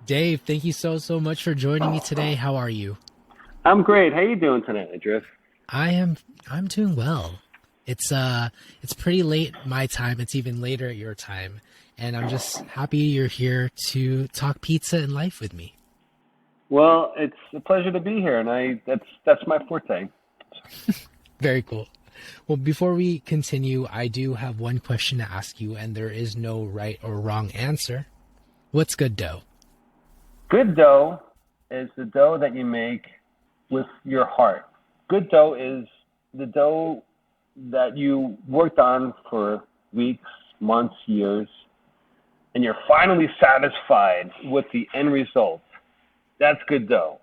Dave, thank you so much for joining me today. How are you? I'm great. How you doing tonight, Idris? I am I'm doing well. It's pretty late my time. It's even later at your time. And I'm just happy you're here to talk pizza and life with me. Well, it's a pleasure to be here, and that's my forte. Very cool. Well, before we continue, I do have one question to ask you, and there is no right or wrong answer. What's good dough? Good dough is the dough that you make with your heart. Good dough is the dough that you worked on for weeks, months, years, and you're finally satisfied with the end result. That's good dough.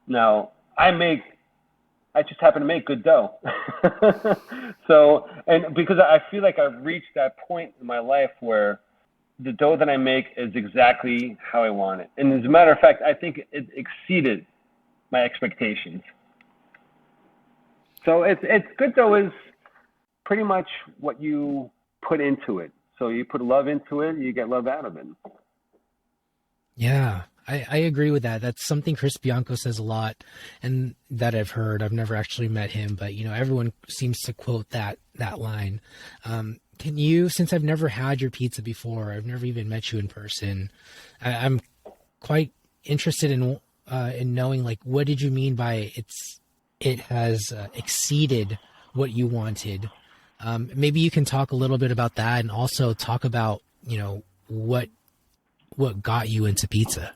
Now, I just happen to make good dough. So, and because I feel like I've reached that point in my life where the dough that I make is exactly how I want it. And as a matter of fact, I think it exceeded my expectations. So it's good dough is pretty much what you put into it. So you put love into it, you get love out of it. Yeah, I agree with that. That's something Chris Bianco says a lot and that I've heard. I've never actually met him, but everyone seems to quote that line. Can you, since I've never had your pizza before, I've never even met you in person, I'm quite interested in knowing, like, what did you mean by it has exceeded what you wanted? Maybe you can talk a little bit about that and also talk about, what got you into pizza.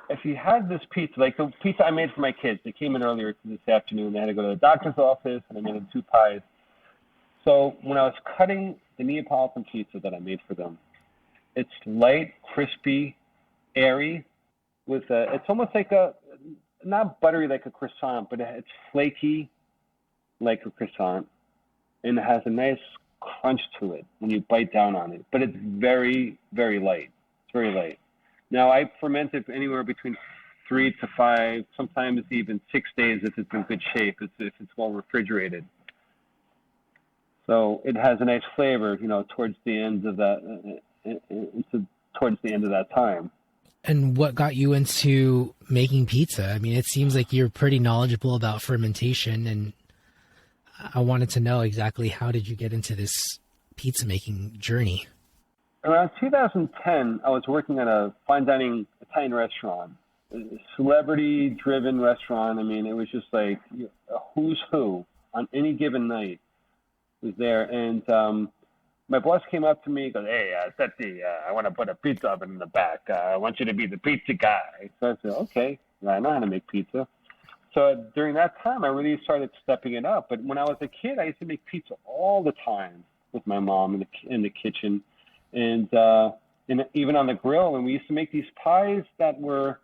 If you had this pizza, like the pizza I made for my kids, they came in earlier this afternoon. They had to go to the doctor's office, and I made them two pies. So when I was cutting the Neapolitan pizza that I made for them, it's light, crispy, airy, it's almost like not buttery like a croissant, but it's flaky like a croissant, and it has a nice crunch to it when you bite down on it. But it's very, very light. It's very light. Now I ferment it anywhere between 3 to 5, sometimes even 6 days if it's in good shape, if it's well refrigerated. So it has a nice flavor, towards the end of towards the end of that time. And what got you into making pizza? I mean, it seems like you're pretty knowledgeable about fermentation, and I wanted to know exactly how did you get into this pizza making journey? Around 2010, I was working at a fine dining Italian restaurant, a celebrity-driven restaurant. I mean, it was just like a who's who on any given night was there. And my boss came up to me and goes, "Hey, Seti, I want to put a pizza oven in the back. I want you to be the pizza guy." So I said, "Okay, I know how to make pizza." So during that time, I really started stepping it up. But when I was a kid, I used to make pizza all the time with my mom in the kitchen, and even on the grill. And we used to make these pies that were.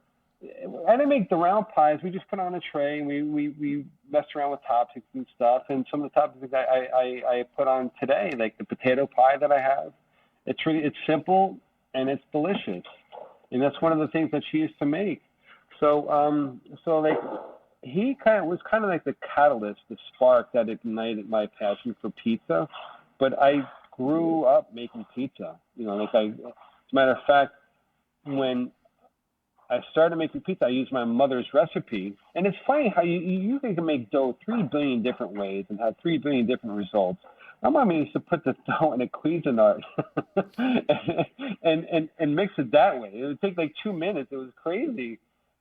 I didn't make the round pies. We just put on a tray and we messed around with toppings and stuff. And some of the toppings I put on today, like the potato pie that I have, it's simple and it's delicious. And that's one of the things that she used to make. So like he kind of like the catalyst, the spark that ignited my passion for pizza. But I grew up making pizza. As a matter of fact, when I started making pizza, I used my mother's recipe. And it's funny how you can make dough 3 billion different ways and have 3 billion different results. My mom used to put the dough in a Cuisinart and mix it that way. It would take like 2 minutes. It was crazy,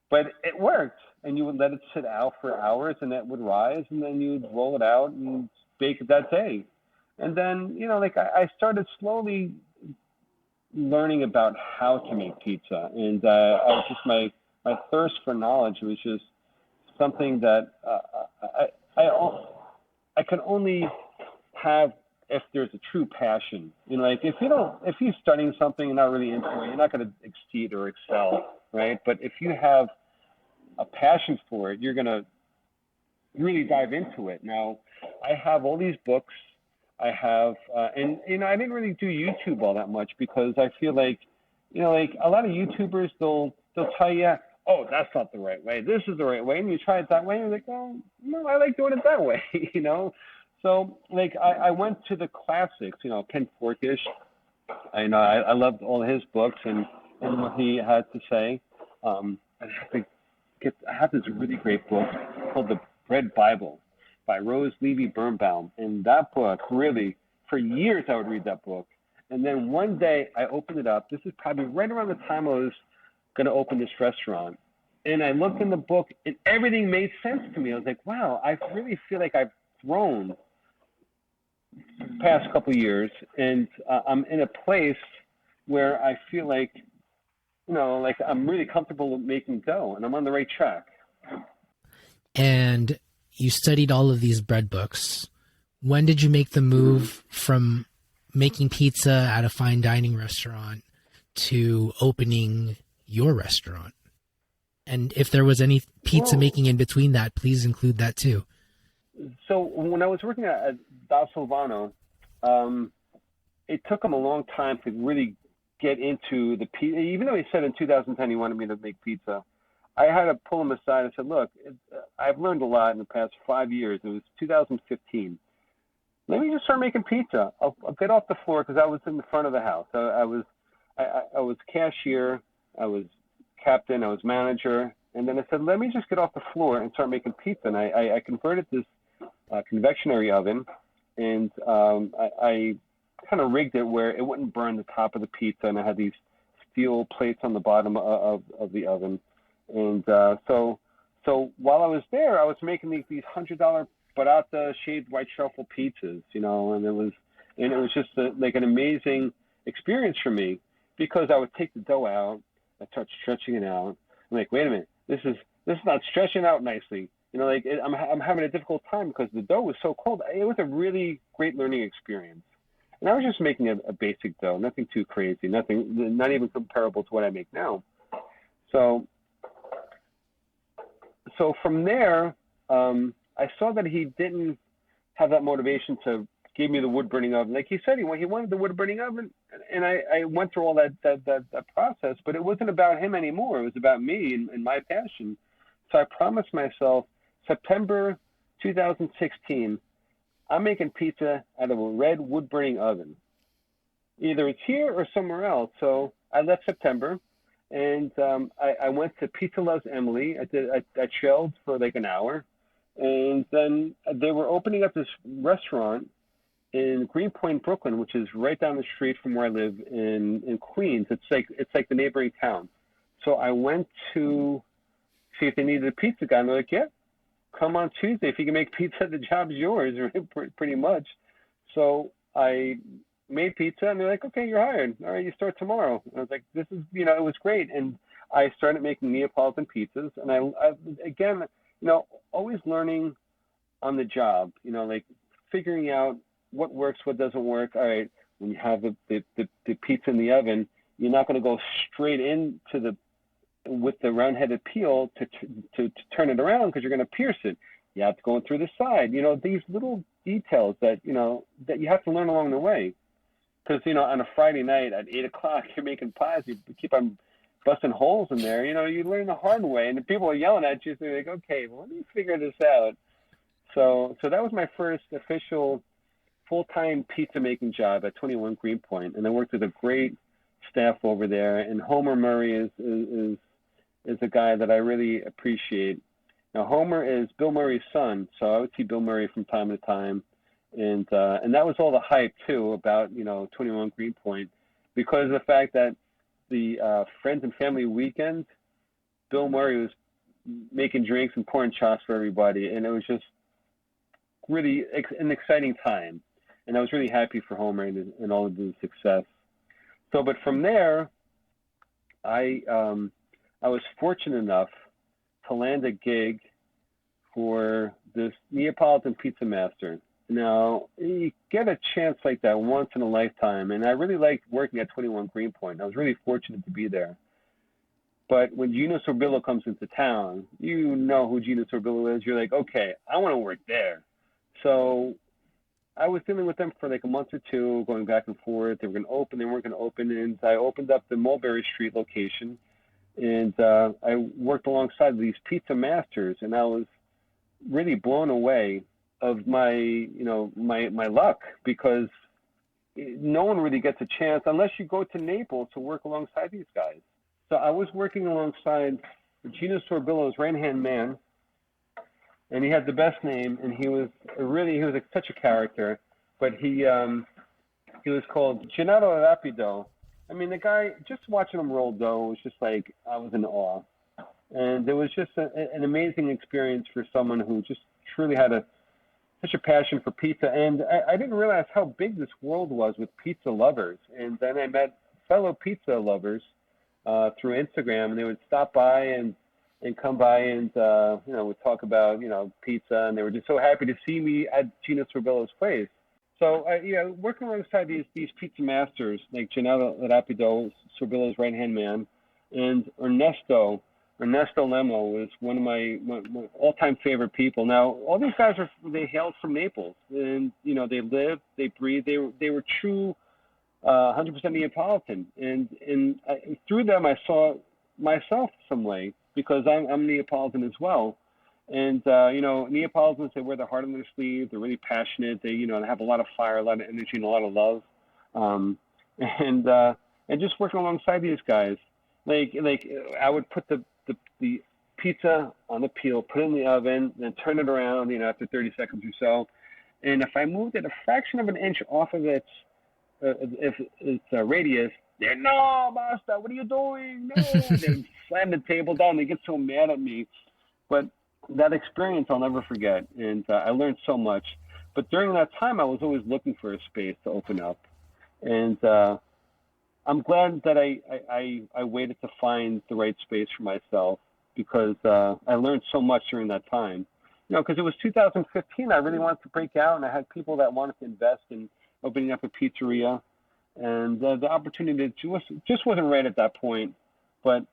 but it worked. And you would let it sit out for hours, and it would rise, and then you'd roll it out and bake it that day. And then, like I started slowly learning about how to make pizza, and I was just my thirst for knowledge was just something that I can only have if there's a true passion. Like if you're studying something and not really into it, you're not going to exceed or excel, right? But if you have a passion for it, you're going to really dive into it. Now, I have all these books. I have, and I didn't really do YouTube all that much because I feel like, like a lot of YouTubers, they'll tell you, "Oh, that's not the right way. This is the right way," and you try it that way, and you're like, "Oh, no, I like doing it that way," So like I went to the classics, Ken Forkish. I loved all his books, and and what he had to say. I have this really great book called The Bread Bible by Rose Levy Birnbaum. And that book, really, for years I would read that book. And then one day I opened it up. This is probably right around the time I was going to open this restaurant. And I looked in the book and everything made sense to me. I was like, wow, I really feel like I've grown the past couple of years. And I'm in a place where I feel like, like I'm really comfortable with making dough and I'm on the right track. And you studied all of these bread books. When did you make the move from making pizza at a fine dining restaurant to opening your restaurant? And if there was any pizza making in between that, please include that too. So when I was working at Da Silvano, it took him a long time to really get into the pizza. Even though he said in 2010 he wanted me to make pizza, I had to pull him aside and said, look, I've learned a lot in the past 5 years. It was 2015. Let me just start making pizza. I'll get off the floor because I was in the front of the house. I was cashier, I was captain, I was manager. And then I said, let me just get off the floor and start making pizza. And I converted this convectionary oven, and I kind of rigged it where it wouldn't burn the top of the pizza, and I had these steel plates on the bottom of the oven. And so while I was there, I was making these $100 barata shaved white truffle pizzas, and it was just like an amazing experience for me, because I would take the dough out, I start stretching it out. I'm like, wait a minute, this is not stretching out nicely. I'm having a difficult time because the dough was so cold. It was a really great learning experience. And I was just making a basic dough, nothing too crazy, not even comparable to what I make now. So from there, I saw that he didn't have that motivation to give me the wood burning oven. Like he said, he wanted the wood burning oven, and I went through all that process, but it wasn't about him anymore. It was about me and my passion. So I promised myself, September 2016, I'm making pizza out of a red wood-burning oven. Either it's here or somewhere else. So I left September, and I went to Pizza Loves Emily. I chilled for like an hour, and then they were opening up this restaurant in Greenpoint, Brooklyn, which is right down the street from where I live in Queens. It's like the neighboring town. So I went to see if they needed a pizza guy, and they're like, yeah, come on Tuesday. If you can make pizza, the job's yours, pretty much. So I made pizza, and they're like, okay, you're hired. All right, you start tomorrow. And I was like, this is, it was great. And I started making Neapolitan pizzas. And I again, always learning on the job, like figuring out what works, what doesn't work. All right, when you have the pizza in the oven, you're not going to go straight into with the round-headed peel to turn it around, because you're going to pierce it. You have to go in through the side. These little details that that you have to learn along the way. Because on a Friday night at 8 o'clock, you're making pies. You keep on busting holes in there. You learn the hard way, and the people are yelling at you. So you're like, okay, well, let me figure this out. So that was my first official full-time pizza making job at 21 Greenpoint, and I worked with a great staff over there. And Homer Murray is a guy that I really appreciate. Now, Homer is Bill Murray's son, so I would see Bill Murray from time to time, and that was all the hype too about 21 Greenpoint, because of the fact that the friends and family weekend, Bill Murray was making drinks and pouring shots for everybody, and it was just really an exciting time, and I was really happy for Homer and all of his success. So, but from there, I was fortunate enough to land a gig for this Neapolitan Pizza Master. Now, you get a chance like that once in a lifetime, and I really liked working at 21 Greenpoint. I was really fortunate to be there. But when Gino Sorbillo comes into town, you know who Gino Sorbillo is. You're like, okay, I want to work there. So I was dealing with them for like a month or two, going back and forth. They were going to open, they weren't going to open, and I opened up the Mulberry Street location. And I worked alongside these pizza masters, and I was really blown away of my luck, because no one really gets a chance unless you go to Naples to work alongside these guys. So I was working alongside Gino Sorbillo's right-hand man, and he had the best name, and he was like such a character, but he was called Gennaro Rapido. I mean, the guy, just watching him roll dough was just like, I was in awe. And it was just an amazing experience for someone who just truly had such a passion for pizza. And I didn't realize how big this world was with pizza lovers. And then I met fellow pizza lovers through Instagram, and they would stop by and come by and, would talk about, pizza. And they were just so happy to see me at Gino Sorbillo's place. So, working alongside these pizza masters like Gennaro Rapido, Sorbillo's right-hand man, and Ernesto Lemo was one of my all-time favorite people. Now, all these guys they hailed from Naples, and they lived, they breathed, they were true 100% Neapolitan, and through them I saw myself some way because I'm Neapolitan as well. And Neapolitans, they wear their heart on their sleeve. They're really passionate. They they have a lot of fire, a lot of energy, and a lot of love. And just working alongside these guys, like I would put the pizza on the peel, put it in the oven, then turn it around, after 30 seconds or so. And if I moved it a fraction of an inch off of its radius, they're, no, Basta, what are you doing? No, they slam the table down. They get so mad at me. But that experience I'll never forget, and I learned so much. But during that time, I was always looking for a space to open up. And I'm glad that I waited to find the right space for myself because I learned so much during that time. Because it was 2015, I really wanted to break out, and I had people that wanted to invest in opening up a pizzeria. And the opportunity just wasn't right at that point. But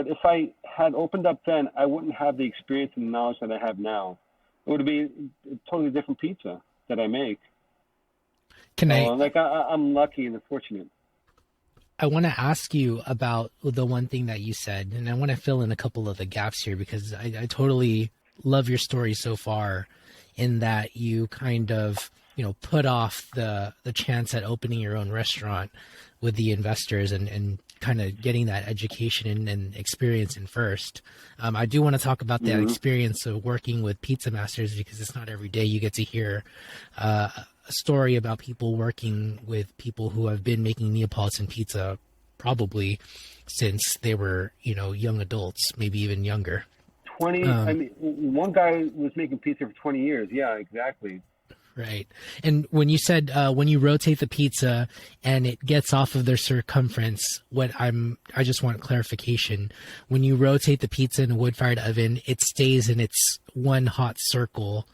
if I had opened up then, I wouldn't have the experience and the knowledge that I have now. It would be a totally different pizza that I make. I'm lucky and fortunate. I want to ask you about the one thing that you said, and I want to fill in a couple of the gaps here because I totally love your story so far in that you kind of, put off the chance at opening your own restaurant with the investors and kind of getting that education and experience in first. I do want to talk about that experience of working with pizza masters because it's not every day you get to hear a story about people working with people who have been making Neapolitan pizza probably since they were, young adults, maybe even younger. 20, one guy was making pizza for 20 years. Yeah, exactly. Right. And when you said when you rotate the pizza and it gets off of their circumference, I just want clarification. When you rotate the pizza in a wood-fired oven, it stays in its one hot circle,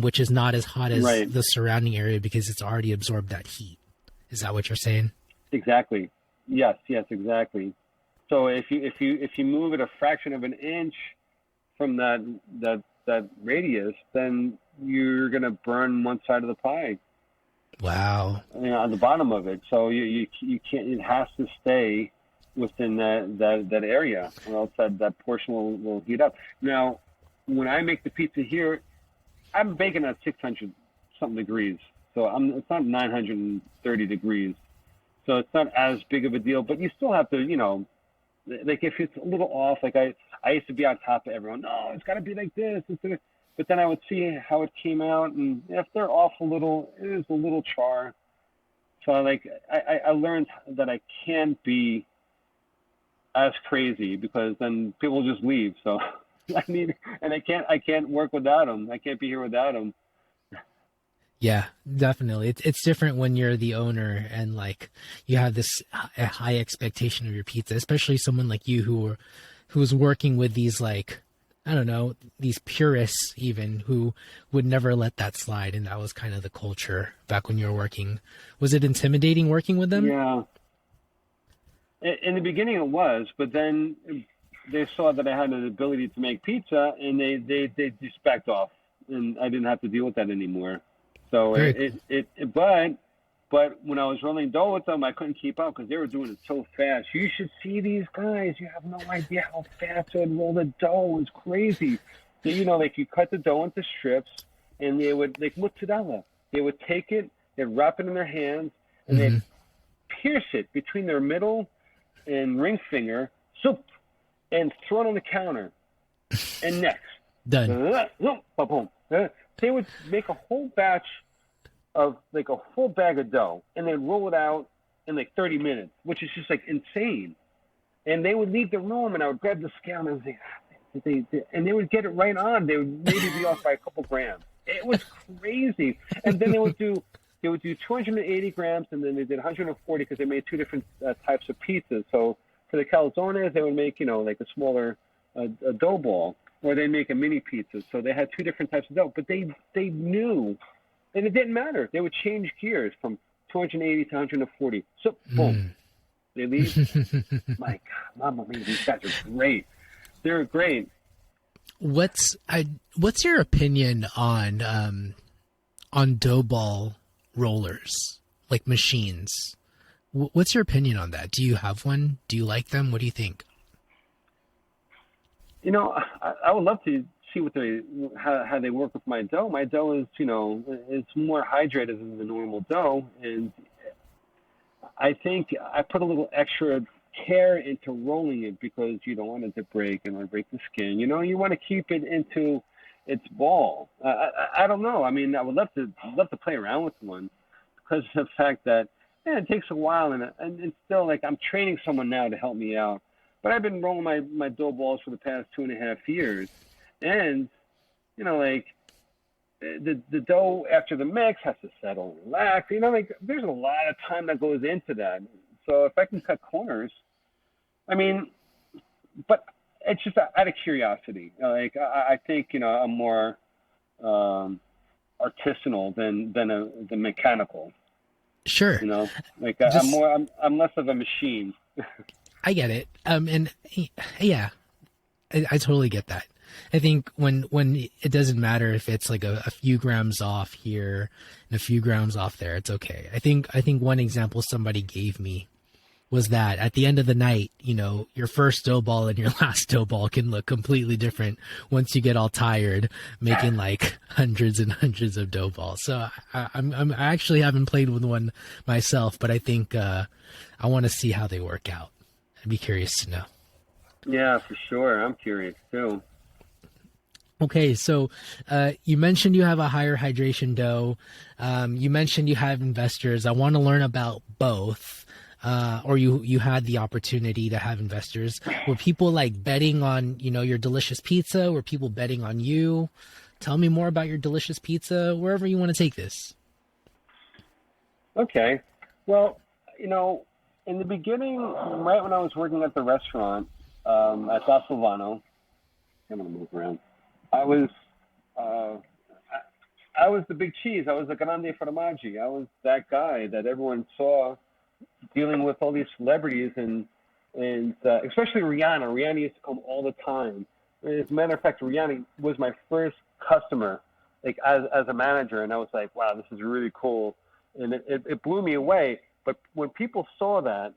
which is not as hot as the surrounding area because it's already absorbed that heat. Is that what you're saying? Exactly. Yes, exactly. So if you move it a fraction of an inch from that radius, then you're going to burn one side of the pie. Wow. On the bottom of it. So you can't, it has to stay within that area, or else that portion will heat up. Now, when I make the pizza here, I'm baking at 600 something degrees. So it's not 930 degrees. So it's not as big of a deal, but you still have to, like if it's a little off, like I used to be on top of everyone. No, it's got to be like this. But then I would see how it came out, and if they're off a little, it is a little char. So I learned that I can't be as crazy because then people just leave. So I can't work without them. I can't be here without them. Yeah, definitely. It's different when you're the owner and you have this a high expectation of your pizza, especially someone like you who was working with these I don't know, these purists even who would never let that slide. And that was kind of the culture back when you were working. Was it intimidating working with them? Yeah. In the beginning it was, but then they saw that I had an ability to make pizza and they just backed off and I didn't have to deal with that anymore. So but when I was rolling dough with them, I couldn't keep up because they were doing it so fast. You should see these guys. You have no idea how fast they would roll the dough. It's crazy. So, you cut the dough into strips, and they would, like mozzarella, they would take it they'd wrap it in their hands, and they'd pierce it between their middle and ring finger, soup, and throw it on the counter. And next. Done. Boom. They would make a whole batch of like a full bag of dough, and they'd roll it out in like 30 minutes, which is just like insane. And they would leave the room, and I would grab the scale, and I would say, and they would get it right on. They would maybe be off by a couple grams. It was crazy. And then they would do 280 grams, and then they did 140 because they made two different types of pizzas. So for the calzones, they would make, like a smaller a dough ball, or they make a mini pizza. So they had two different types of dough, but they knew, and it didn't matter. They would change gears from 280 to 140. So boom, they leave. My God, Mama Mia, these guys are great. They're great. What's your opinion on dough ball rollers, like machines? What's your opinion on that? Do you have one? Do you like them? What do you think? I would love to see how they work with my dough. My dough is, it's more hydrated than the normal dough, and I think I put a little extra care into rolling it because you don't want it to break and break the skin. You want to keep it into its ball. I don't know. I mean, I would love to play around with one because of the fact that it takes a while, and it's still like I'm training someone now to help me out. But I've been rolling my dough balls for the past 2.5 years, and the dough after the mix has to settle and relax. There's a lot of time that goes into that. So if I can cut corners, I mean, but it's just out of curiosity. I think I'm more artisanal than mechanical. Sure. I'm less of a machine. I get it. And yeah, I totally get that. I think when it doesn't matter if it's like a few grams off here and a few grams off there, it's okay. I think one example somebody gave me was that at the end of the night, your first dough ball and your last dough ball can look completely different once you get all tired making like hundreds and hundreds of dough balls. So I actually haven't played with one myself, but I think I want to see how they work out. I'd be curious to know. Yeah, for sure. I'm curious too. Okay, so you mentioned you have a higher hydration dough. You mentioned you have investors. I want to learn about both. Or you had the opportunity to have investors. Were people like betting on, your delicious pizza? Were people betting on you? Tell me more about your delicious pizza, wherever you want to take this. Okay. Well, in the beginning, right when I was working at the restaurant at Da Silvano, I'm going to move around. I was the big cheese. I was the grande formaggi. I was that guy that everyone saw dealing with all these celebrities and especially Rihanna. Rihanna used to come all the time. As a matter of fact, Rihanna was my first customer, like as a manager, and I was like, wow, this is really cool, and it blew me away. But when people saw that,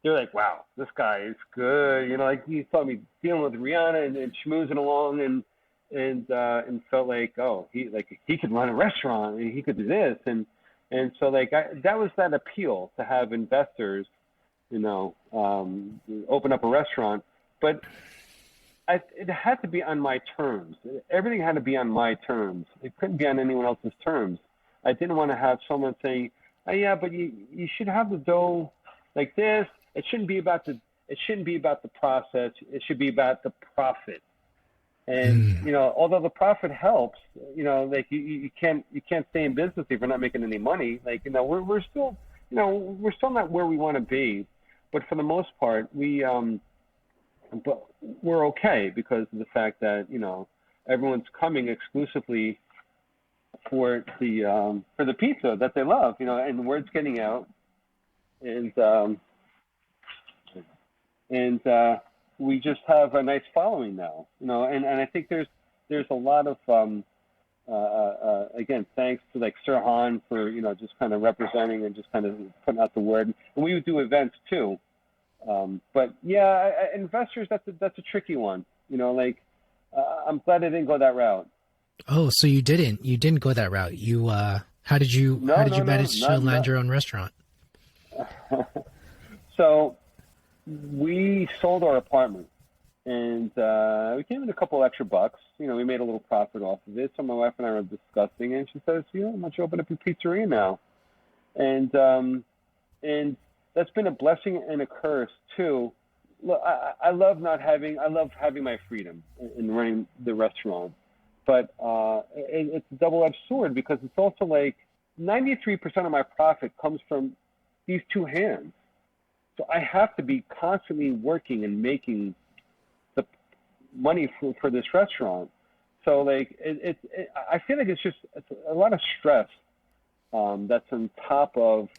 they're like, wow, this guy is good. He saw me dealing with Rihanna and schmoozing along and felt like, oh, he could run a restaurant and he could do this and so that was that appeal to have investors, open up a restaurant, but it had to be on my terms. Everything had to be on my terms. It couldn't be on anyone else's terms. I didn't want to have someone saying, oh, yeah, but you should have the dough like this. It shouldn't be about the process. It should be about the profit. And although the profit helps, you can't stay in business if you're not making any money. We're still not where we want to be, but for the most part, but we're okay because of the fact that everyone's coming exclusively for the pizza that they love, and the word's getting out, and we just have a nice following now, and I think there's a lot of again, thanks to like Sirhan for just kind of representing and just kind of putting out the word, and we would do events too, but yeah, investors, that's a tricky one, I'm glad I didn't go that route. Oh, so you didn't go that route. You How did you No, no, no, manage to land your own restaurant? So we sold our apartment, and we came in a couple extra bucks. You know, we made a little profit off of it. So my wife and I were discussing, and she says, "You know, why don't you open up your pizzeria now?" And that's been a blessing and a curse too. Look, I love having my freedom in running the restaurant, but it's a double-edged sword because it's also like 93% of my profit comes from these two hands. So I have to be constantly working and making the money for this restaurant. So like I feel like it's a lot of stress that's on top of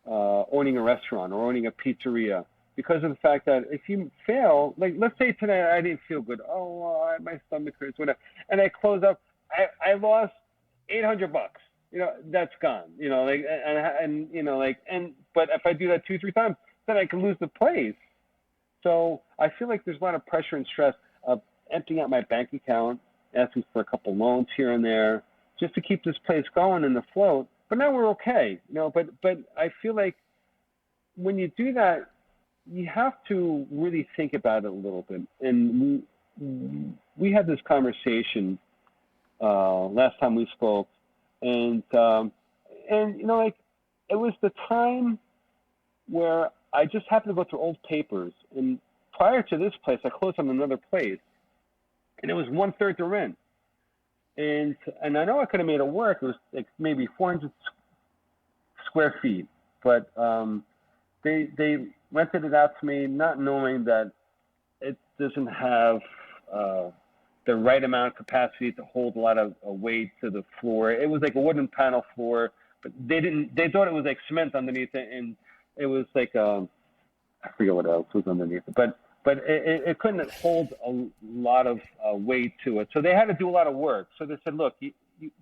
owning a restaurant or owning a pizzeria, because of the fact that if you fail, like let's say today I didn't feel good, my stomach hurts, whatever, and I close up, I lost $800. You know, that's gone. You know, like and you know, like but if I do that 2-3 times, then I can lose the place. So I feel like there's a lot of pressure and stress of emptying out my bank account, asking for a couple loans here and there, just to keep this place going and afloat. But now we're okay, you know. But I feel like when you do that, you have to really think about it a little bit. And we had this conversation last time we spoke, and you know, like it was the time where I just happened to go through old papers, and prior to this place, I closed on another place, and it was 1/3 the rent. And I know I could have made it work. It was like maybe 400 square feet, but they rented it out to me, not knowing that it doesn't have the right amount of capacity to hold a lot of weight to the floor. It was like a wooden panel floor, but they thought it was like cement underneath it, and it was like I forget what else was underneath it, but it couldn't hold a lot of weight to it. So they had to do a lot of work. So they said, look, you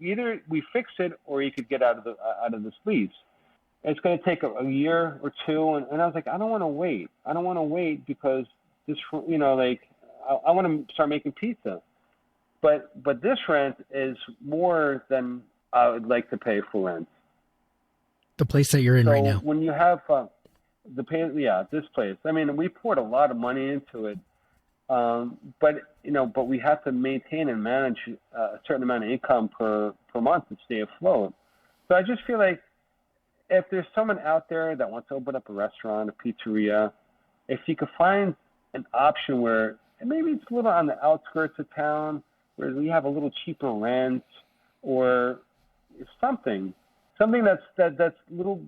either we fix it or you could get out of this lease. It's going to take a year or two. And I was like, I don't want to wait. I don't want to wait because this, you know, like I want to start making pizza. But this rent is more than I would like to pay for rent. The place that you're in right now. When you have this place. I mean, we poured a lot of money into it, but we have to maintain and manage a certain amount of income per month to stay afloat. So I just feel like if there's someone out there that wants to open up a restaurant, a pizzeria, if you could find an option where maybe it's a little on the outskirts of town, where we have a little cheaper rent, or something that's a little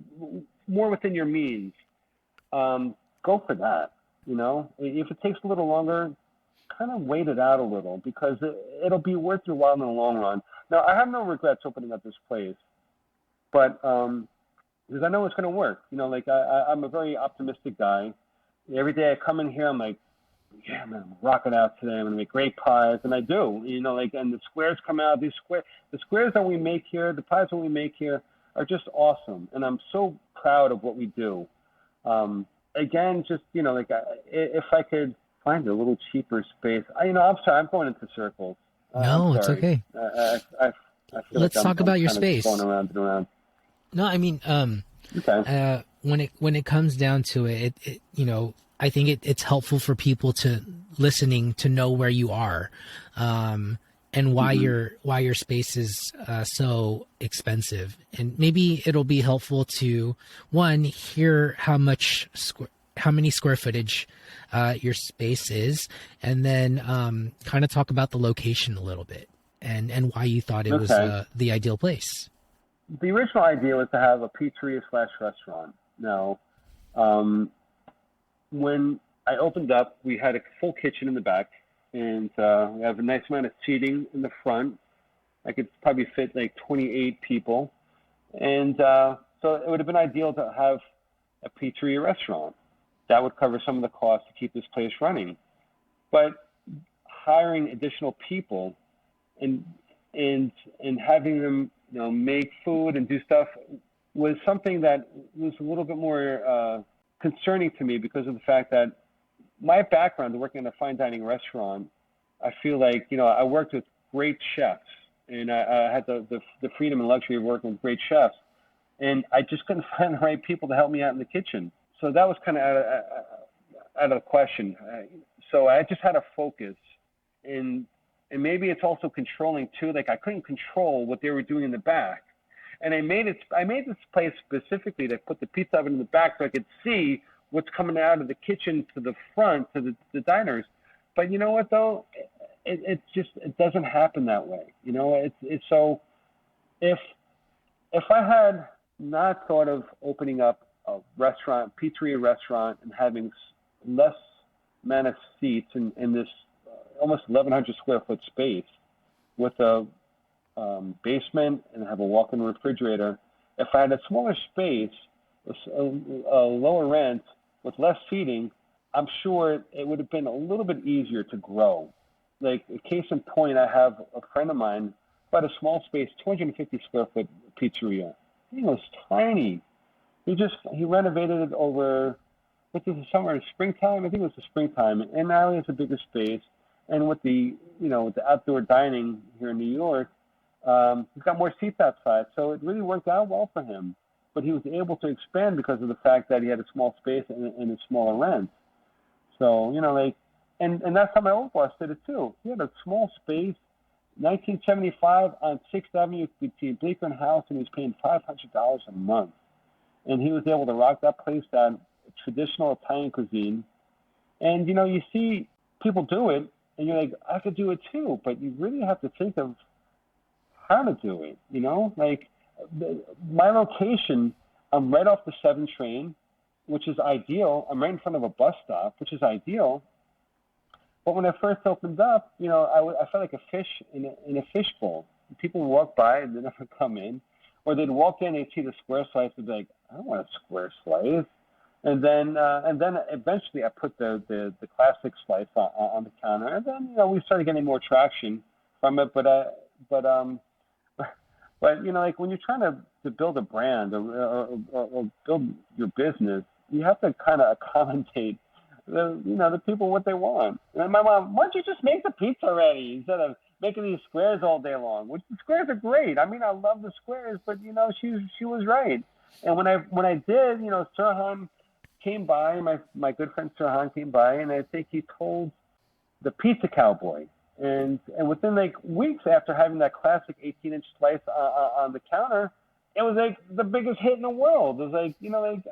more within your means. Go for that. You know, if it takes a little longer, kind of wait it out a little, because it'll be worth your while in the long run. Now, I have no regrets opening up this place, but because I know it's going to work. You know, like I'm a very optimistic guy. Every day I come in here, I'm like, yeah, man, I'm rocking out today. I'm going to make great pies, and I do. You know, like, and the squares come out. The squares that we make here, the pies that we make here, are just awesome, and I'm so proud of what we do. Again, just, you know, like if I could find a little cheaper space, I'm sorry, I'm going into circles. No, it's okay. I feel Let's like talk about your kind of space. Going around and around. No, I mean, Okay. When it comes down to it, you know, I think it's helpful for people listening to know where you are, and why your space is so expensive. And maybe it'll be helpful to hear how many square footage your space is, and then kind of talk about the location a little bit, and why you thought it was the ideal place. The original idea was to have a pizzeria/restaurant. Now, when I opened up, we had a full kitchen in the back, and we have a nice amount of seating in the front. I could probably fit like 28 people. And so it would have been ideal to have a pizzeria restaurant. That would cover some of the costs to keep this place running. But hiring additional people and having them, you know, make food and do stuff was something that was a little bit more concerning to me, because of the fact that my background working in a fine dining restaurant, I feel like, you know, I worked with great chefs, and I had the freedom and luxury of working with great chefs, and I just couldn't find the right people to help me out in the kitchen. So that was kind of out of the question. So I just had to focus, and maybe it's also controlling too. Like, I couldn't control what they were doing in the back, and I made this place specifically to put the pizza oven in the back so I could see what's coming out of the kitchen to the front to the diners. But you know what though, it doesn't happen that way. You know, it's so if I had not thought of opening up a restaurant, pizzeria restaurant, and having less amount of seats in this almost 1,100 square foot space with a basement and have a walk-in refrigerator, if I had a smaller space, a lower rent with less seating, I'm sure it would have been a little bit easier to grow. Like, a case in point, I have a friend of mine bought a small space, 250 square foot pizzeria. It was tiny. He renovated it over, this is summer and springtime. I think it was the springtime, and now he has a bigger space. And with the outdoor dining here in New York, he's got more seats outside, so it really worked out well for him. But he was able to expand because of the fact that he had a small space and a smaller rent. So, you know, like, and that's how my old boss did it too. He had a small space, 1975 on 6th Avenue between Bleecker and House, and he was paying $500 a month. And he was able to rock that place down, traditional Italian cuisine. And, you know, you see people do it, and you're like, I could do it too, but you really have to think of how to do it, you know? Like, my location, I'm right off the 7 train, which is ideal. I'm right in front of a bus stop, which is ideal. But when I first opened up, you know, I felt like a fish in a fishbowl. People would walk by and they'd never come in. Or they'd walk in, they'd see the square slice, and be like, I don't want a square slice. And then eventually I put the classic slice on the counter. And then, you know, we started getting more traction from it. But you know, like, when you're trying to build a brand or build your business, you have to kind of accommodate the people what they want. And my mom, why don't you just make the pizza already instead of making these squares all day long? Which, the squares are great. I mean, I love the squares, but you know, she was right. And when I did, you know, Sirhan came by, my good friend Sirhan came by, and I think he told the Pizza Cowboy. And within like weeks after having that classic 18-inch slice on the counter, it was like the biggest hit in the world. It was like, you know, like,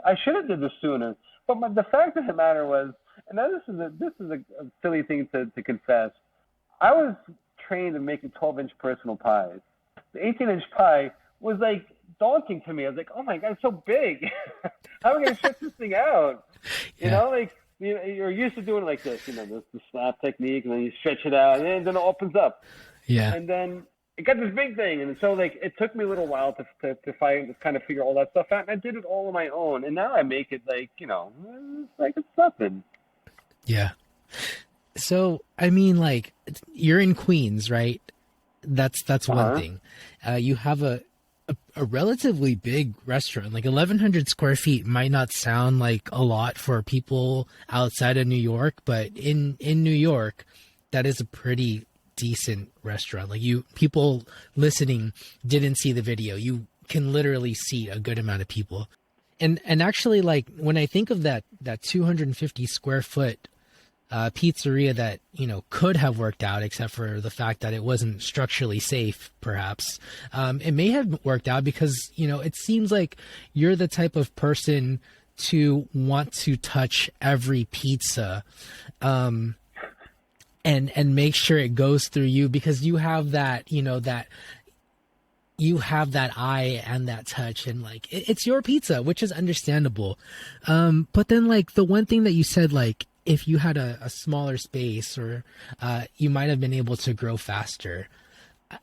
I should have did this sooner. But the fact of the matter was, and now this is a silly thing to confess, I was trained in making 12-inch personal pies. The 18-inch pie was like daunting to me. I was like, oh my God, it's so big. How am I going to stretch this thing out? You know, like, you're used to doing it like this, you know, the slap technique, and then you stretch it out, and then it opens up. Yeah. And then it got this big thing, and so, like, it took me a little while to kind of figure all that stuff out, and I did it all on my own, and now I make it like, you know, it's nothing. Yeah. So, I mean, like, you're in Queens, right? That's one thing. You have a relatively big restaurant. Like, 1,100 square feet might not sound like a lot for people outside of New York, but in New York, that is a pretty decent restaurant. Like, people listening didn't see the video. You can literally see a good amount of people. And actually, like, when I think of that 250 square foot pizzeria that, you know, could have worked out, except for the fact that it wasn't structurally safe, perhaps. It may have worked out because, you know, it seems like you're the type of person to want to touch every pizza and make sure it goes through you, because you have that, you know, that you have that eye and that touch, and like it's your pizza, which is understandable. But then, like, the one thing that you said, like, if you had a smaller space, or you might have been able to grow faster.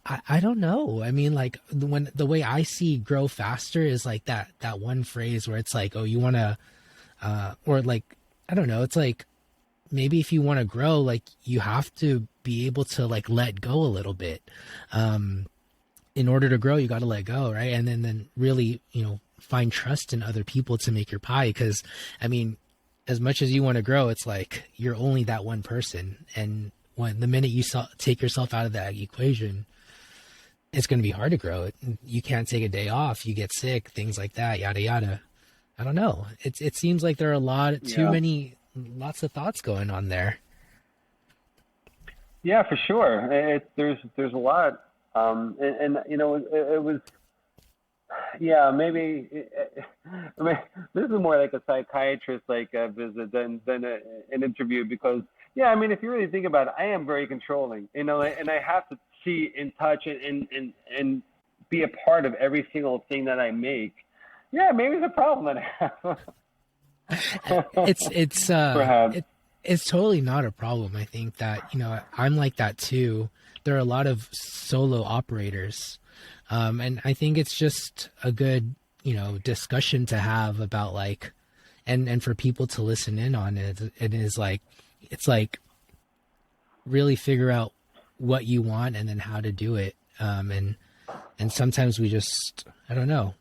I don't know. I mean, like, the way I see grow faster is like that one phrase where it's like, oh, you want to, or like, I don't know. It's like, maybe if you want to grow, like, you have to be able to, like, let go a little bit. In order to grow, you got to let go. Right. And then really, you know, find trust in other people to make your pie. 'Cause I mean, as much as you want to grow, it's like you're only that one person. And the minute you take yourself out of that equation, it's going to be hard to grow it. You can't take a day off. You get sick, things like that, yada, yada. I don't know. It seems like there are Yeah. lots of thoughts going on there. Yeah, for sure. There's a lot. You know, it was, yeah, maybe, I mean, this is more like a psychiatrist like visit than an interview because, yeah, I mean, if you really think about it, I am very controlling, you know, and I have to see and touch and be a part of every single thing that I make. Yeah, maybe it's a problem that I have. It's Perhaps. it's totally not a problem. I think that, I'm like that too. There are a lot of solo operators. And I think it's just a good, discussion to have about like, and for people to listen in on it. It is like, it's like really figure out what you want and then how to do it. And sometimes we just, I don't know.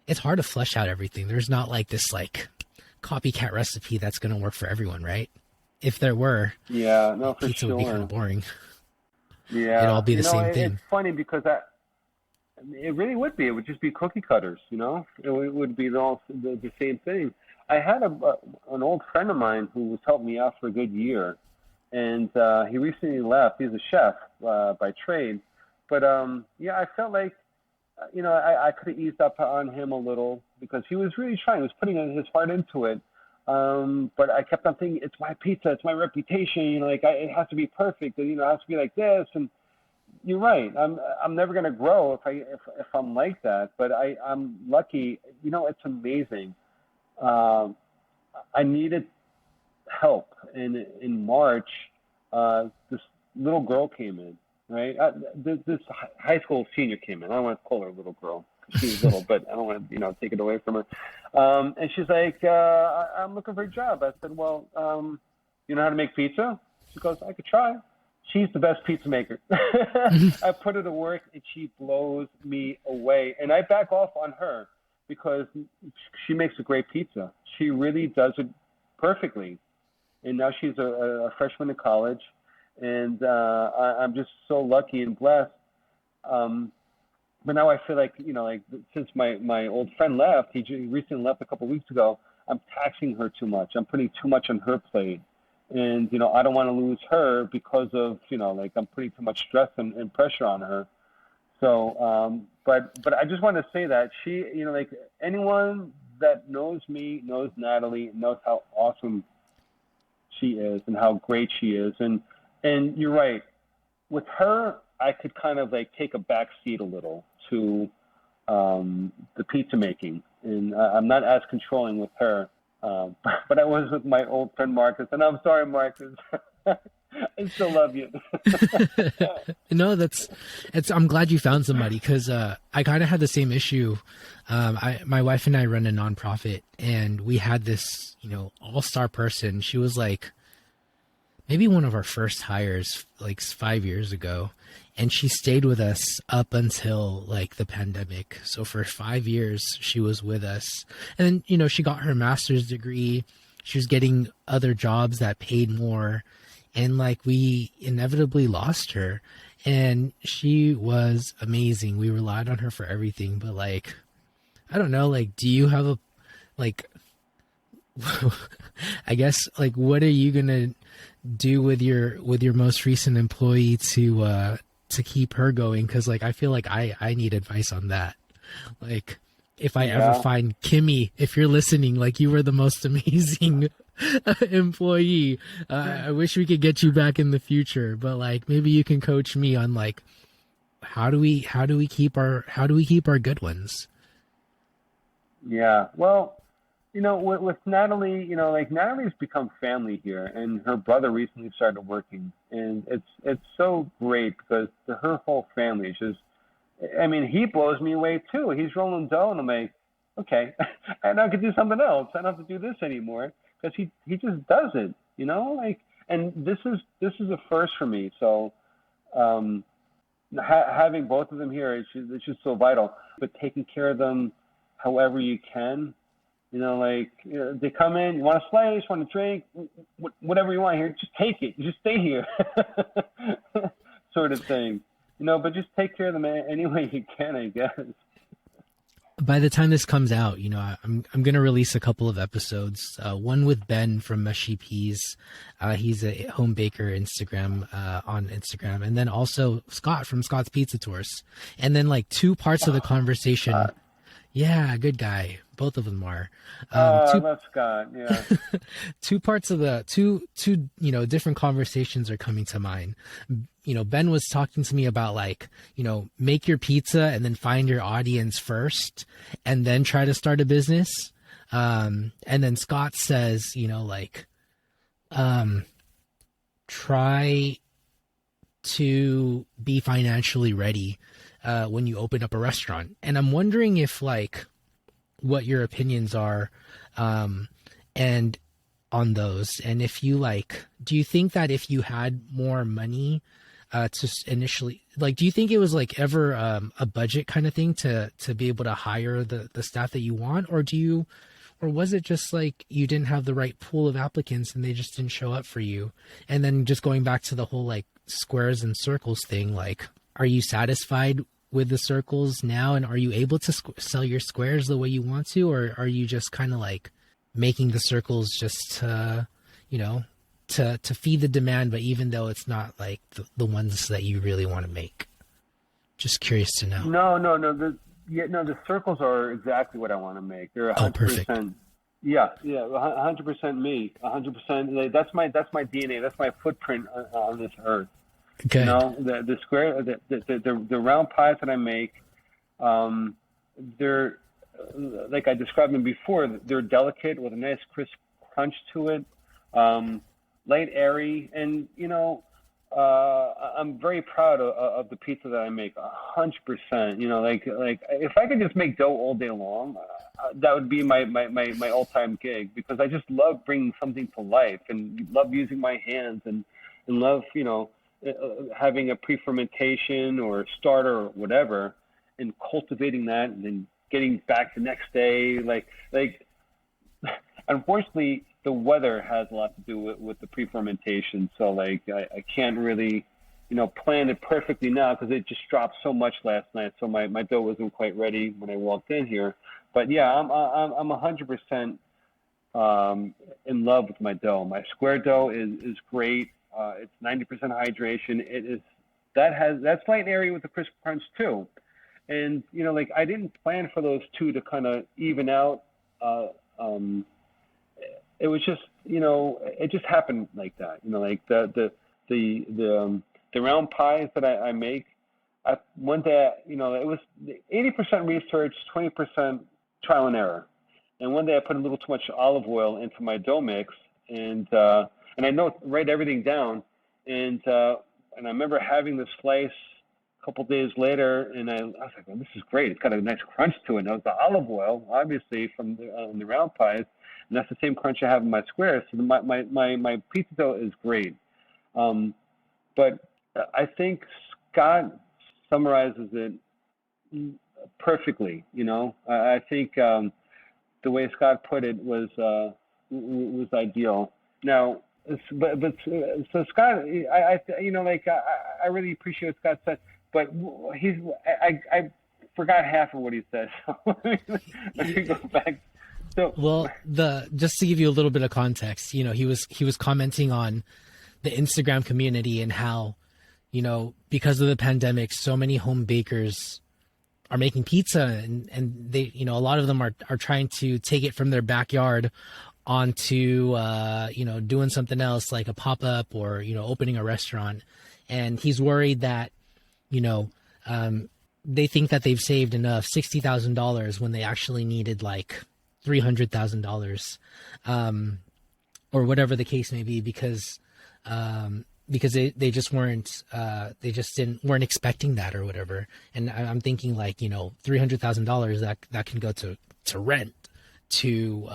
It's hard to flesh out everything. There's not like this like copycat recipe that's going to work for everyone, right? If there were, Yeah, no, for pizza would be kind sure. of boring. Yeah, It'd all be the same it's thing. funny because it really would be. It would just be cookie cutters, you know. It would be all the same thing. I had an old friend of mine who was helping me out for a good year, and he recently left. He's a chef by trade, but yeah, I felt like I could have eased up on him a little because he was really trying. He was putting his heart into it. But I kept on thinking, it's my pizza, it's my reputation. It has to be perfect. And, it has to be like this. And you're right. I'm never going to grow if I'm like that. But I'm lucky. It's amazing. Um, I needed help, and in March, this little girl came in. Right, this high school senior came in. I don't want to call her a little girl because she was little, but I don't want to take it away from her. And she's like, I'm looking for a job. I said, well, you know how to make pizza? She goes, I could try. She's the best pizza maker. I put her to work, and she blows me away. And I back off on her because she makes a great pizza. She really does it perfectly. And now she's a freshman in college. And I'm just so lucky and blessed. But now I feel like, since my old friend left, he recently left a couple of weeks ago, I'm taxing her too much. I'm putting too much on her plate. And, I don't want to lose her because of, I'm putting too much stress and pressure on her. So, but I just want to say that she, anyone that knows me, knows Natalie, knows how awesome she is and how great she is. And you're right. With her, I could kind of take a back seat a little to the pizza making, and I'm not as controlling with her. But I was with my old friend Marcus, and I'm sorry, Marcus. I still love you. No, I'm glad you found somebody because I kind of had the same issue. My wife and I run a nonprofit, and we had this, all-star person. She was like maybe one of our first hires like 5 years ago. And she stayed with us up until like the pandemic. So for 5 years, she was with us. And then, she got her master's degree. She was getting other jobs that paid more. And like we inevitably lost her. And she was amazing. We relied on her for everything. But like, I don't know, like, do you have I guess like, what are you going to do with your most recent employee to keep her going? Because like I feel like I need advice on that. Like if I ever find Kimmy, if you're listening, like you were the most amazing employee. I wish we could get you back in the future, but like maybe you can coach me on like how do we keep our good ones? Yeah. Well, with Natalie, Natalie's become family here, and her brother recently started working, and it's so great because her whole family is just, I mean, he blows me away too. He's rolling dough, and I'm like, okay, and I could do something else. I don't have to do this anymore because he just does it, and this is a first for me. So, having both of them here, it's just so vital. But taking care of them however you can. They come in, you want to slice, want to drink, whatever you want here, just take it. You just stay here, sort of thing. but just take care of them any way you can, I guess. By the time this comes out, I'm gonna release a couple of episodes. One with Ben from Mushy Peas. He's a home baker on Instagram, and then also Scott from Scott's Pizza Tours. And then like two parts of the conversation. Scott. Yeah, good guy. Both of them are. I love Scott. Yeah. Two parts of the two different conversations are coming to mind. Ben was talking to me about like, make your pizza and then find your audience first and then try to start a business. And then Scott says, try to be financially ready when you open up a restaurant. And I'm wondering if like what your opinions are and on those, and if you do you think that if you had more money to initially, do you think it was like ever a budget kind of thing to be able to hire the staff that you want, or was it just like you didn't have the right pool of applicants and they just didn't show up for you? And then just going back to the whole like squares and circles thing, like, are you satisfied with the circles now, and are you able to sell your squares the way you want to, or are you just kind of like making the circles just to feed the demand, but even though it's not like the ones that you really want to make? Just curious to know. No. The circles are exactly what I want to make. They're 100%. Perfect. Yeah, 100% me, 100%. That's my DNA. That's my footprint on this earth. Okay. The square, the round pies that I make, they're like I described them before. They're delicate with a nice crisp crunch to it, light, airy, and I'm very proud of the pizza that I make. 100%. Like if I could just make dough all day long, that would be my all-time gig, because I just love bringing something to life and love using my hands and love having a pre-fermentation or starter or whatever, and cultivating that and then getting back the next day. Like unfortunately, the weather has a lot to do with the pre-fermentation. So like I can't really, plan it perfectly now because it just dropped so much last night. So my dough wasn't quite ready when I walked in here. But yeah, I'm 100% in love with my dough. My square dough is great. It's 90% hydration. That's light and airy with the crisp crunch too. And I didn't plan for those two to kind of even out. It was just it just happened like that. Like the round pies that I make. One day it was 80% research, 20% trial and error. And one day I put a little too much olive oil into my dough mix, and I write everything down, and I remember having the slice a couple days later, and I was like, well, this is great. It's got a nice crunch to it. And it was the olive oil, obviously, from the round pies, and that's the same crunch I have in my squares. So my pizza dough is great. But I think Scott summarizes it perfectly. I think the way Scott put it was ideal. Now, so Scott, I really appreciate what Scott said, but I forgot half of what he said. So let me go back. So, well, just to give you a little bit of context, he was commenting on the Instagram community and how, because of the pandemic, so many home bakers are making pizza, and they, a lot of them are trying to take it from their backyard onto doing something else like a pop-up or opening a restaurant. And he's worried that they think that they've saved enough $60,000 when they actually needed like $300,000 or whatever the case may be, because they just weren't expecting that or whatever. And I'm thinking like $300,000 that can go to rent, to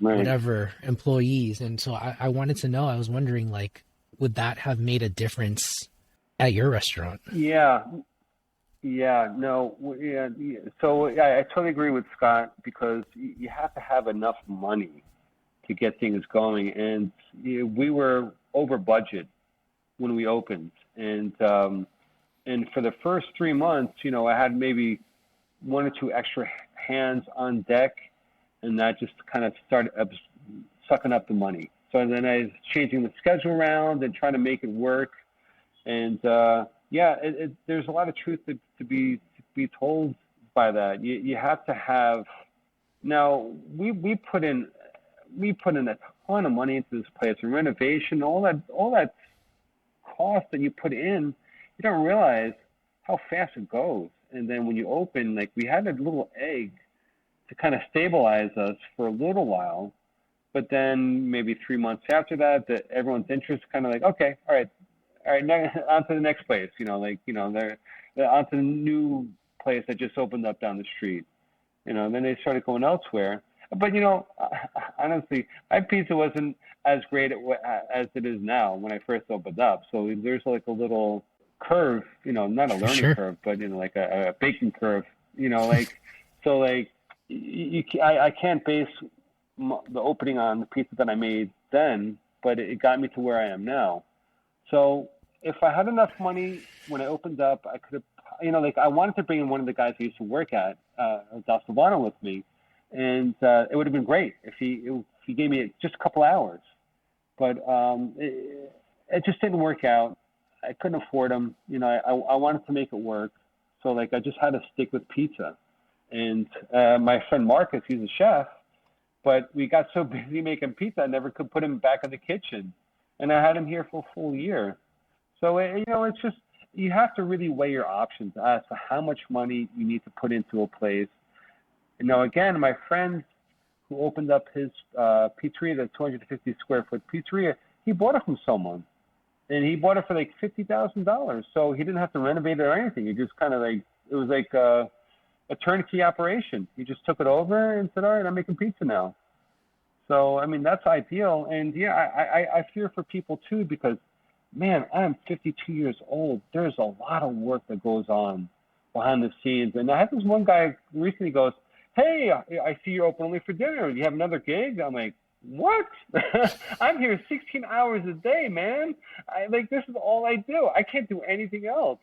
right. whatever employees. And so I wanted to know, I was wondering, like, would that have made a difference at your restaurant? Yeah. No. Yeah. So I totally agree with Scott, because you have to have enough money to get things going. And we were over budget when we opened. And, And for the first 3 months, I had maybe one or two extra hands on deck, and that just kind of started sucking up the money. So then I was changing the schedule around and trying to make it work. And there's a lot of truth to be told by that. You have to have. Now we put in a ton of money into this place, and renovation, all that cost that you put in, you don't realize how fast it goes. And then when you open, like, we had a little egg to kind of stabilize us for a little while, but then maybe 3 months after that, everyone's interest kind of like, okay, all right, on to the next place. They're on to the new place that just opened up down the street. Then they started going elsewhere. But honestly, my pizza wasn't as great as it is now when I first opened up. So there's like a little curve, not a learning curve, but like a baking curve. So like I can't base the opening on the pizza that I made then, but it got me to where I am now. So if I had enough money when I opened up, I could have, I wanted to bring in one of the guys I used to work at, Del Silvano, with me. And it would have been great if he gave me just a couple hours. But it just didn't work out. I couldn't afford them. I wanted to make it work. So, I just had to stick with pizza. And my friend Marcus, he's a chef, but we got so busy making pizza, I never could put him back in the kitchen. And I had him here for a full year. So, it's just, you have to really weigh your options as to how much money you need to put into a place. Again, my friend who opened up his pizzeria, the 250 square foot pizzeria, he bought it from someone, and he bought it for like $50,000. So he didn't have to renovate it or anything. He just kind of it was like a turnkey operation. He just took it over and said, all right, I'm making pizza now. So, I mean, that's ideal. And yeah, I fear for people too, because man, I'm 52 years old. There's a lot of work that goes on behind the scenes. And I had this one guy recently goes, hey, I see you're open only for dinner. Do you have another gig? I'm like, what? I'm here 16 hours a day, man. This is all I do. I can't do anything else.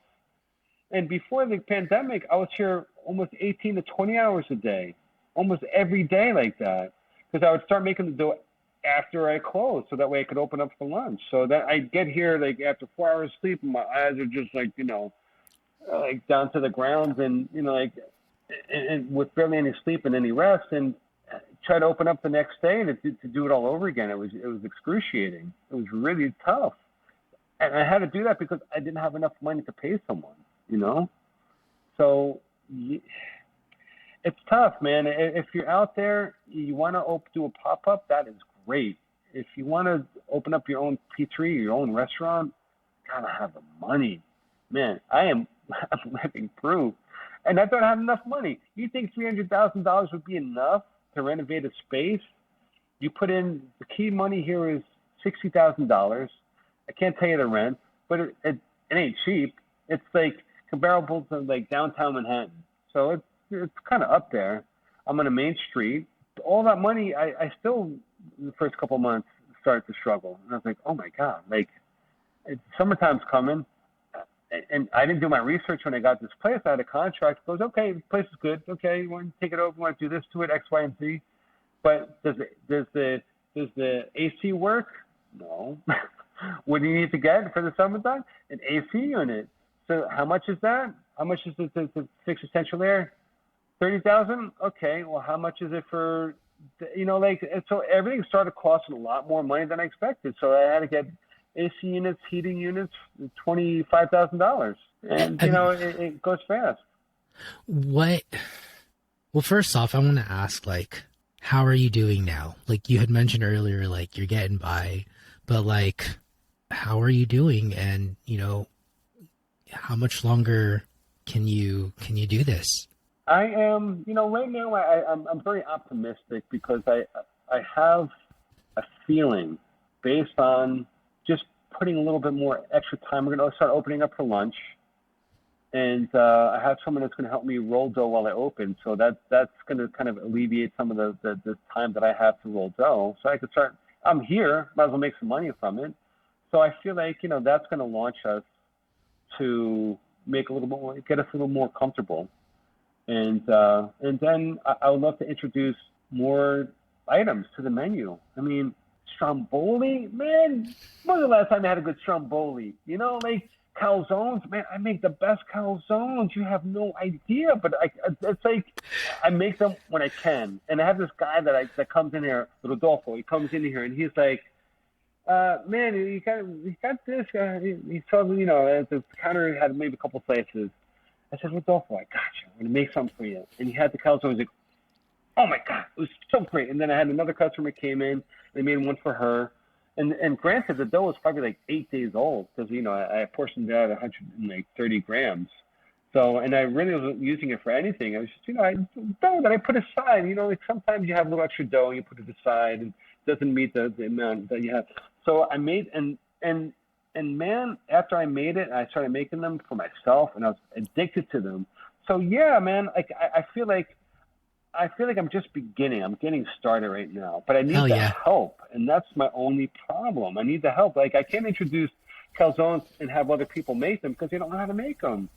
And before the pandemic, I was here almost 18 to 20 hours a day, almost every day like that, because I would start making the dough after I closed, so that way I could open up for lunch. So that I'd get here after 4 hours sleep, and my eyes are just down to the ground, and and with barely any sleep and any rest, and try to open up the next day and to do it all over again. It was excruciating. It was really tough, and I had to do that because I didn't have enough money to pay someone. So it's tough, man. If you're out there, you want to do a pop-up, that is great. If you want to open up your own pizzeria, your own restaurant, you gotta have the money. Man, I'm living proof. And I don't have enough money. You think $300,000 would be enough to renovate a space? You put in, the key money here is $60,000. I can't tell you the rent, but it ain't cheap. It's comparable to downtown Manhattan. So it's kind of up there. I'm on a main street. All that money, I still, the first couple of months, started to struggle. And I was like, oh my God, summertime's coming. And I didn't do my research when I got this place. I had a contract. It goes, okay, the place is good. Okay, you want to take it over? You want to do this to it, X, Y, and Z? But does the AC work? No. What do you need to get for the summertime? An AC unit. So how much is that? How much is it to fix the central air? $30,000. Okay. Well, how much is it for? So everything started costing a lot more money than I expected. So I had to get AC units, heating units, $25,000, and it goes fast. What? Well, first off, I want to ask, how are you doing now? You had mentioned earlier, you're getting by, but how are you doing? And how much longer can you do this? I am, right now I'm very optimistic because I have a feeling based on just putting a little bit more extra time. We're going to start opening up for lunch, and I have someone that's going to help me roll dough while I open. So that's going to kind of alleviate some of the time that I have to roll dough. So I could start. I'm here, might as well make some money from it. So I feel that's going to launch us to make a little more, get us a little more comfortable. And then I would love to introduce more items to the menu. I mean, stromboli, man. When was the last time I had a good stromboli? You know, like calzones, man. I make the best calzones. You have no idea. But it's like I make them when I can. And I have this guy that comes in here, Rodolfo. He comes in here and he's like, man, you got this. He saw, you know, at the counter had maybe a couple slices. I said, Rodolfo, I got you. I'm going to make something for you. And he had the calzone. He's like, oh, my God, it was so great. And then I had another customer came in. They made one for her. And granted, the dough was probably like 8 days old because, you know, I portioned it out 130 grams. So, and I really wasn't using it for anything. I was just, you know, dough that I put aside. You know, like sometimes you have a little extra dough and you put it aside and it doesn't meet the amount that you have. So I made, and man, after I made it, I started making them for myself, and I was addicted to them. So yeah, man, like I feel like I'm just beginning. I'm getting started right now, but I need the help, and that's my only problem. I need the help. Like I can't introduce calzones and have other people make them because they don't know how to make them.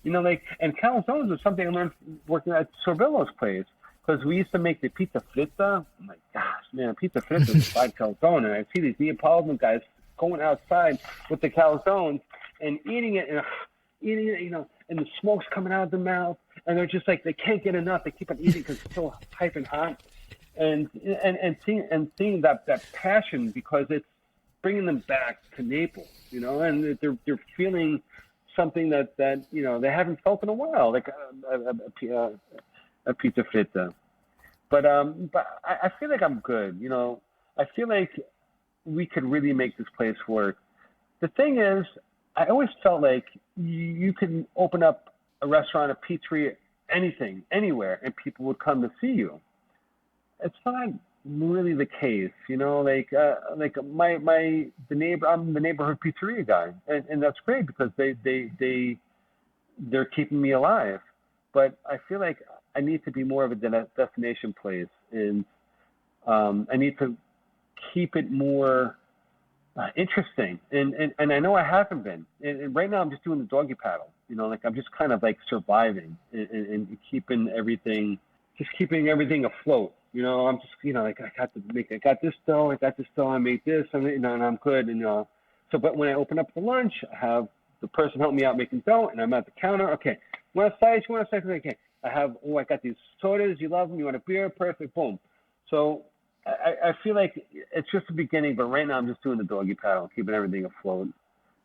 You know, like, and calzones is something I learned working at Sorbillo's place because we used to make the pizza fritta. Oh my gosh, man, pizza fritta is fried calzone, and I see these Neapolitan guys going outside with the calzones and eating it, you know, and the smoke's coming out of their mouth, and they're just like, they can't get enough. They keep on eating because it's so piping hot, and seeing that passion because it's bringing them back to Naples, you know, and they're feeling something that you know they haven't felt in a while, like a pizza fritta. But I feel like I'm good, you know. I feel like we could really make this place work. The thing is, I always felt like you could open up a restaurant, a pizzeria, anything, anywhere, and people would come to see you. It's not really the case, you know. Like I'm the neighborhood pizzeria guy, and that's great because they're keeping me alive. But I feel like I need to be more of a destination place, and I need to keep it more interesting. And I know I haven't been. And right now I'm just doing the doggy paddle. You know, like I'm just kind of like surviving and keeping everything afloat. You know, I'm just, you know, like I got this dough, I made this, and you know, and I'm good. And so, but when I open up for lunch, I have the person help me out making dough, and I'm at the counter. Okay, you want a slice? Okay, I got these sodas. You love them. You want a beer? Perfect. Boom. So I feel like it's just the beginning, but right now I'm just doing the doggy paddle, keeping everything afloat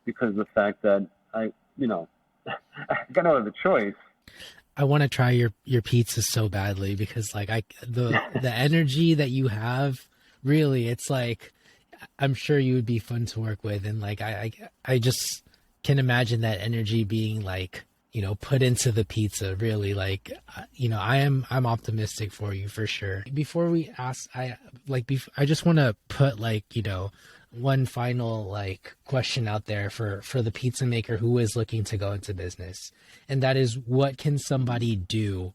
because of the fact that I got no other choice. I want to try your pizza so badly because like the energy that you have, really, it's like, I'm sure you would be fun to work with. And like, I just can imagine that energy being like, you know, put into the pizza, really. Like, you know, I'm optimistic for you for sure. Before we ask, I just want to put like, you know, one final like question out there for the pizza maker who is looking to go into business. And that is, what can somebody do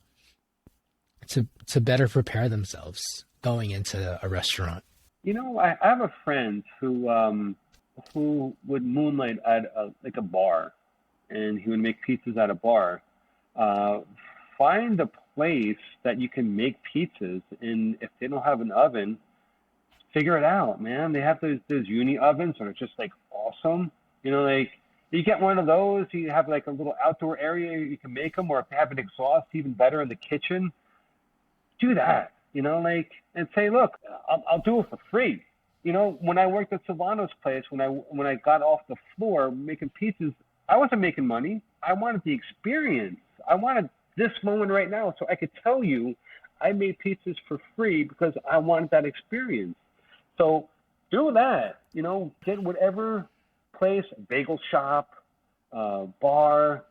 to better prepare themselves going into a restaurant? You know, I have a friend who would moonlight at a bar, and he would make pizzas at a bar. Find a place that you can make pizzas, and if they don't have an oven, figure it out, man. They have those uni ovens that are just like awesome. You know, like you get one of those, you have like a little outdoor area you can make them, or if they have an exhaust, even better in the kitchen, do that. You know, like, and say, look, I'll do it for free. You know, when I worked at Silvano's place, when I got off the floor making pizzas, I wasn't making money. I wanted the experience. I wanted this moment right now so I could tell you I made pizzas for free because I wanted that experience. So do that. You know, get whatever place, bagel shop, bar,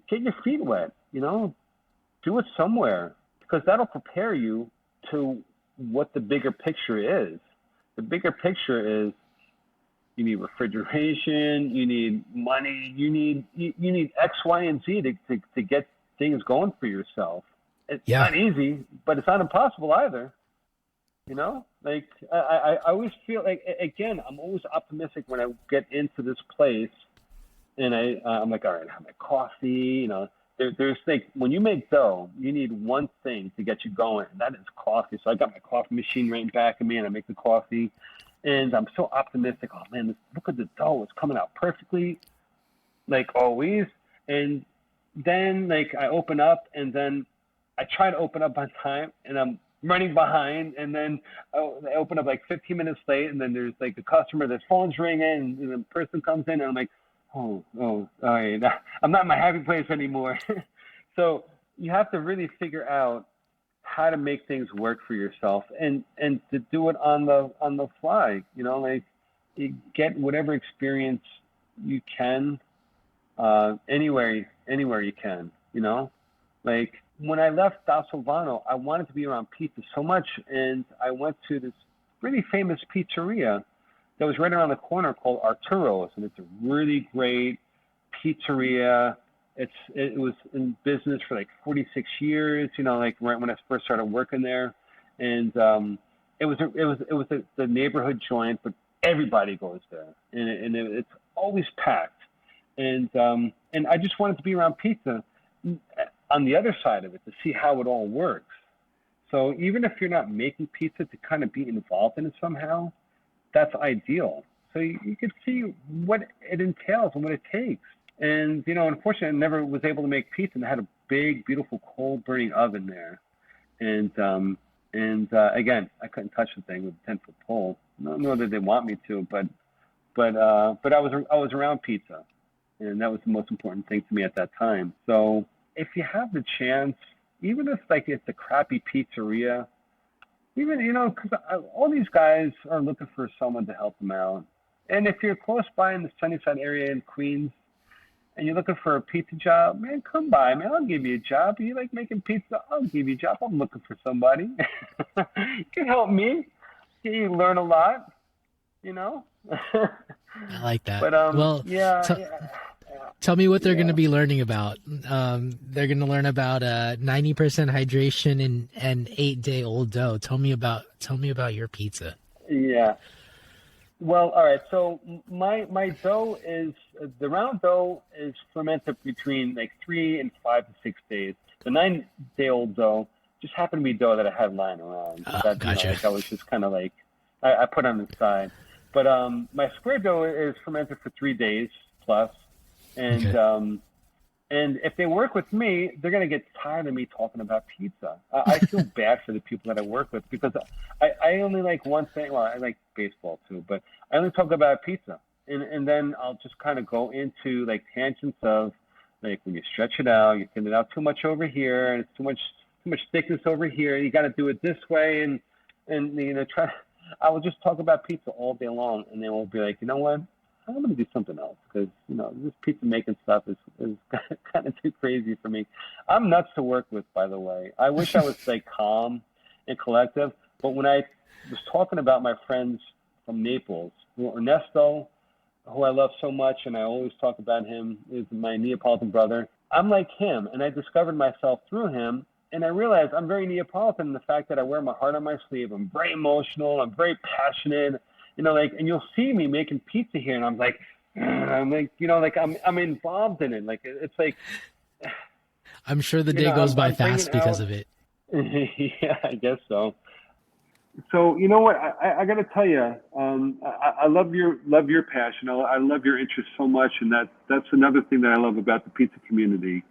get your feet wet. You know, do it somewhere because that'll prepare you to what the bigger picture is. The bigger picture is you need refrigeration, you need money, you need X, Y, and Z to get things going for yourself. It's not easy, but it's not impossible either. You know, like I always feel like, again, I'm always optimistic when I get into this place And I'm like, all right, I have my coffee. There's like when you make dough, you need one thing to get you going, and that is coffee. So I got my coffee machine right in back of me, and I make the coffee, and I'm so optimistic. Oh man, look at the dough; it's coming out perfectly, like always. And then like I open up, and then I try to open up on time, and I'm running behind, and then I open up like 15 minutes late, and then there's like the customer, their phone's ringing, and the person comes in, and I'm like, oh, all right, I'm not in my happy place anymore. So you have to really figure out how to make things work for yourself, and to do it on the fly. Like you get whatever experience you can, anywhere you can. Like when I left Da Silvano, I wanted to be around pizza so much, and I went to this really famous pizzeria that was right around the corner called Arturo's, and it's a really great pizzeria. It was in business for like 46 years, like right when I first started working there, and it was the neighborhood joint, but everybody goes there, and it's always packed, and I just wanted to be around pizza on the other side of it to see how it all works. So even if you're not making pizza, to kind of be involved in it somehow, that's ideal. So you could see what it entails and what it takes. And, unfortunately, I never was able to make pizza, and I had a big, beautiful coal burning oven there. And again, I couldn't touch the thing with a 10-foot pole. Nor did they want me to, but I was around pizza, and that was the most important thing to me at that time. So if you have the chance, even if like it's a crappy pizzeria, even, because all these guys are looking for someone to help them out. And if you're close by in the Sunnyside area in Queens and you're looking for a pizza job, man, come by, man. I'll give you a job. You like making pizza? I'll give you a job. I'm looking for somebody. You can help me. You learn a lot, I like that. But Well, yeah. tell me what they're going to be learning about. They're going to learn about 90% hydration and an 8-day-old dough. Tell me about your pizza. Yeah. Well, all right. So my dough is the round dough is fermented between like 3 and 5 to 6 days. The 9-day-old dough just happened to be dough that I had lying around. Gotcha. I was just kind of like I put on the side. But my square dough is fermented for 3 days plus. And Okay. And if they work with me, they're going to get tired of me talking about pizza. I feel bad for the people that I work with because I only like one thing. Well, I like baseball too, but I only talk about pizza. And then I'll just kind of go into like tangents of like when you stretch it out, you thin it out too much over here, and it's too much thickness over here. You got to do it this way, and I will just talk about pizza all day long, and they will be like, you know what? I'm going to do something else because, this pizza making stuff is kind of too crazy for me. I'm nuts to work with, by the way. I wish I was like calm and collective, but when I was talking about my friends from Naples, Ernesto, who I love so much, and I always talk about him, is my Neapolitan brother. I'm like him, and I discovered myself through him, and I realized I'm very Neapolitan in the fact that I wear my heart on my sleeve. I'm very emotional. I'm very passionate. And you'll see me making pizza here, and I'm like, I'm involved in it. Like, it's like, I'm sure the day goes by fast because of it. Yeah, I guess so. So, you know what? I got to tell you, I love your passion. I love your interest so much, and that's another thing that I love about the pizza community.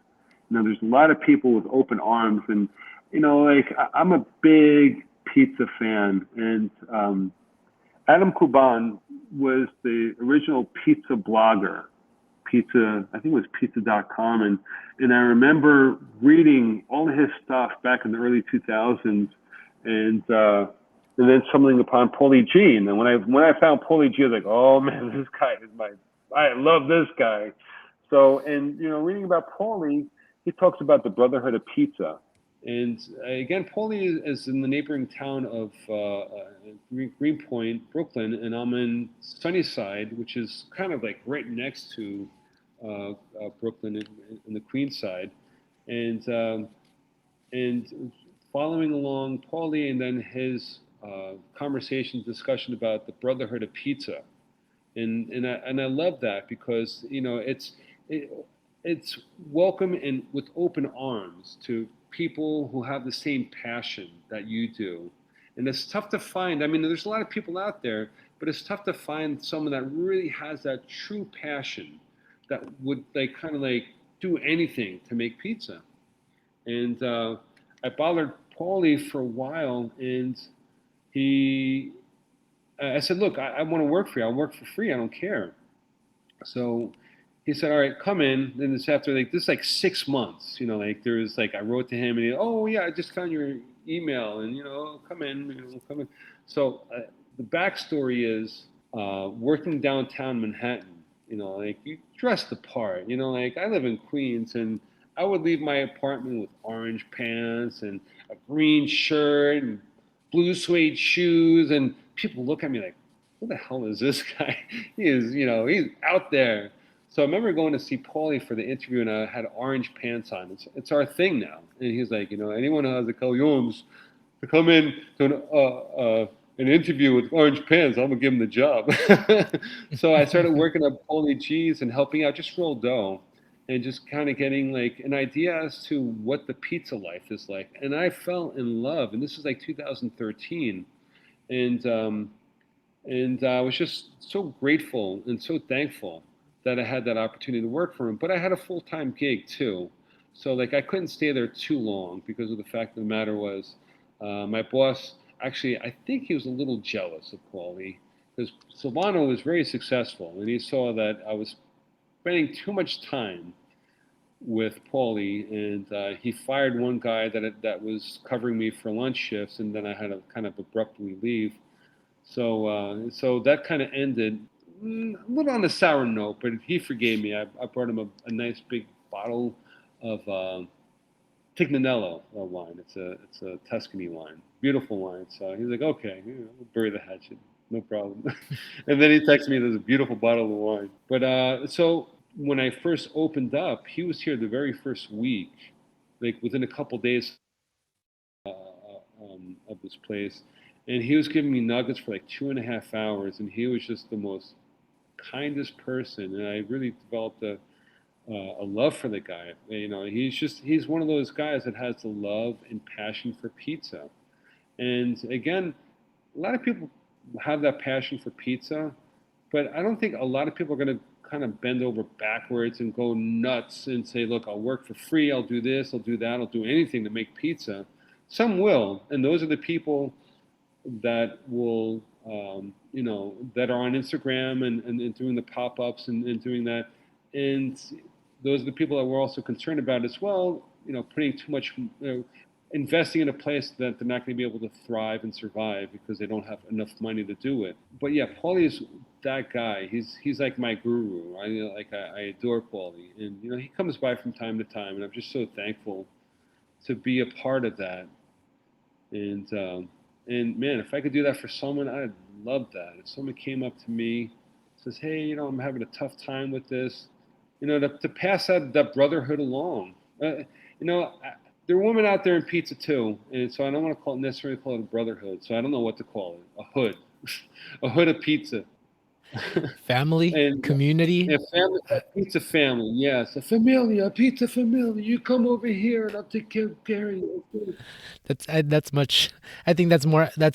There's a lot of people with open arms, and I'm a big pizza fan, and Adam Kuban was the original pizza blogger. I think it was pizza.com. And I remember reading all of his stuff back in the early 2000s and then stumbling upon Paulie G. And then when I found Paulie G, I was like, oh man, this guy is I love this guy. So, and reading about Paulie, he talks about the brotherhood of pizza. And again, Paulie is in the neighboring town of Greenpoint, Brooklyn, and I'm in Sunnyside, which is kind of like right next to Brooklyn in the Queens side. And following along Paulie and then his conversation, discussion about the brotherhood of pizza. and I love that because it, it's welcome and with open arms to people who have the same passion that you do. And it's tough to find. I mean, there's a lot of people out there, but it's tough to find someone that really has that true passion that would like kind of like do anything to make pizza. And I bothered Paulie for a while, and he, I said, look, I want to work for you. I'll work for free. I don't care. So he said, all right, come in. Then this after like this like 6 months, like there's like I wrote to him and he, oh yeah, I just found your email and come in, come in. So the backstory is working downtown Manhattan. Like you dress the part. Like I live in Queens and I would leave my apartment with orange pants and a green shirt and blue suede shoes, and people look at me like, who the hell is this guy? He's out there. So I remember going to see Paulie for the interview, and I had orange pants on. It's our thing now. And he's like, anyone who has the colognes to come in to an interview with orange pants, I'm gonna give him the job. So I started working at Paulie G's and helping out just roll dough, and just kind of getting like an idea as to what the pizza life is like. And I fell in love. And this was like 2013, and I was just so grateful and so thankful that I had that opportunity to work for him. But I had a full time gig too, so like I couldn't stay there too long because of the fact of the matter was, my boss actually I think he was a little jealous of Paulie because Silvano was very successful, and he saw that I was spending too much time with Paulie, and he fired one guy that was covering me for lunch shifts, and then I had to kind of abruptly leave. So that kind of ended a little on a sour note, but he forgave me. I brought him a nice big bottle of Tignanello wine. It's a Tuscany wine, beautiful wine. So he's like, okay, we'll bury the hatchet, no problem. And then he texted me, there's a beautiful bottle of wine. But so when I first opened up, he was here the very first week, like within a couple days of this place, and he was giving me nuggets for like 2.5 hours, and he was just the most kindest person, and I really developed a love for the guy. He's one of those guys that has the love and passion for pizza. And again, a lot of people have that passion for pizza, but I don't think a lot of people are going to kind of bend over backwards and go nuts and say, look, I'll work for free, I'll do this, I'll do that, I'll do anything to make pizza. Some will, and those are the people that will, that are on Instagram and doing the pop-ups and doing that. And those are the people that we're also concerned about as well, putting too much, investing in a place that they're not going to be able to thrive and survive because they don't have enough money to do it. But yeah, Paulie is that guy. He's like my guru. I adore Paulie, and he comes by from time to time, and I'm just so thankful to be a part of that. And man, if I could do that for someone, I'd love that. If someone came up to me, says, "Hey, I'm having a tough time with this," to pass that brotherhood along. There are women out there in pizza too, and so I don't want to necessarily call it a brotherhood. So I don't know what to call it. A hood, a hood of pizza. Family, And community. family, a pizza family, yes, a pizza familia. You come over here, and I'll take care of you. That's much. I think that's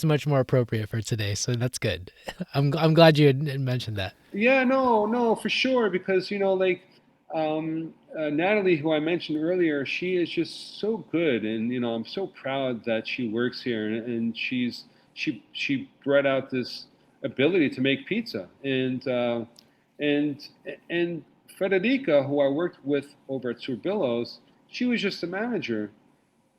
much more appropriate for today. So that's good. I'm glad you had mentioned that. Yeah, no, for sure, because Natalie, who I mentioned earlier, she is just so good, and I'm so proud that she works here, and she bred out this ability to make pizza, and and Federica, who I worked with over at Surbillos, she was just a manager,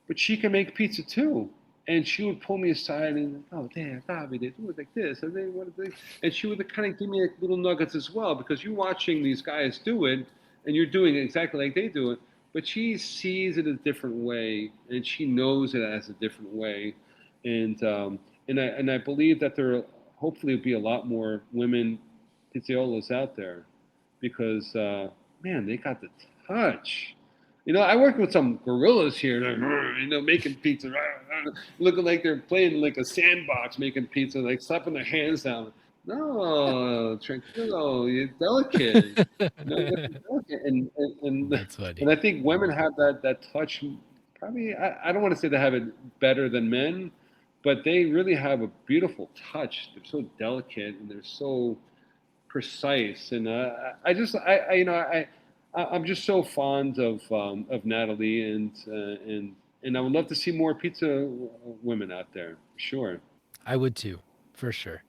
but she can make pizza too. And she would pull me aside and, oh, damn, Bobby, they do it like this. And they want to do, and she would kind of give me like little nuggets as well, because you're watching these guys do it and you're doing it exactly like they do it. But she sees it a different way, and she knows it as a different way. And I believe that there hopefully will be a lot more women pizzaiolas out there because, man, they got the touch. I work with some gorillas here, making pizza, looking like they're playing like a sandbox, making pizza, like slapping their hands down. No, tranquilo, you're delicate. You have to be delicate, That's and funny. I think women have that touch. Probably, I don't want to say they have it better than men, but they really have a beautiful touch. They're so delicate and they're so precise. And I'm just so fond of Natalie, and I would love to see more pizza women out there. Sure. I would too, for sure.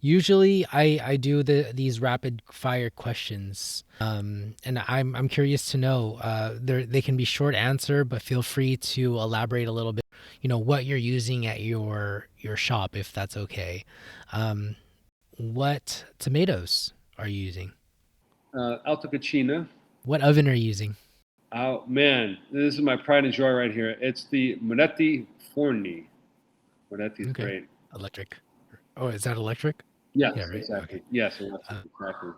Usually, I do these rapid fire questions, and I'm curious to know. They can be short answer, but feel free to elaborate a little bit. You know what you're using at your shop, if that's okay. Um, what tomatoes are you using? Alta Cucina. What oven are you using? Oh man, this is my pride and joy right here. It's the Monetti Forni. Monetti's Okay, great. electric. Oh, is that electric? Yeah, Yes, right. Okay. exactly. Yes, Uh, exactly.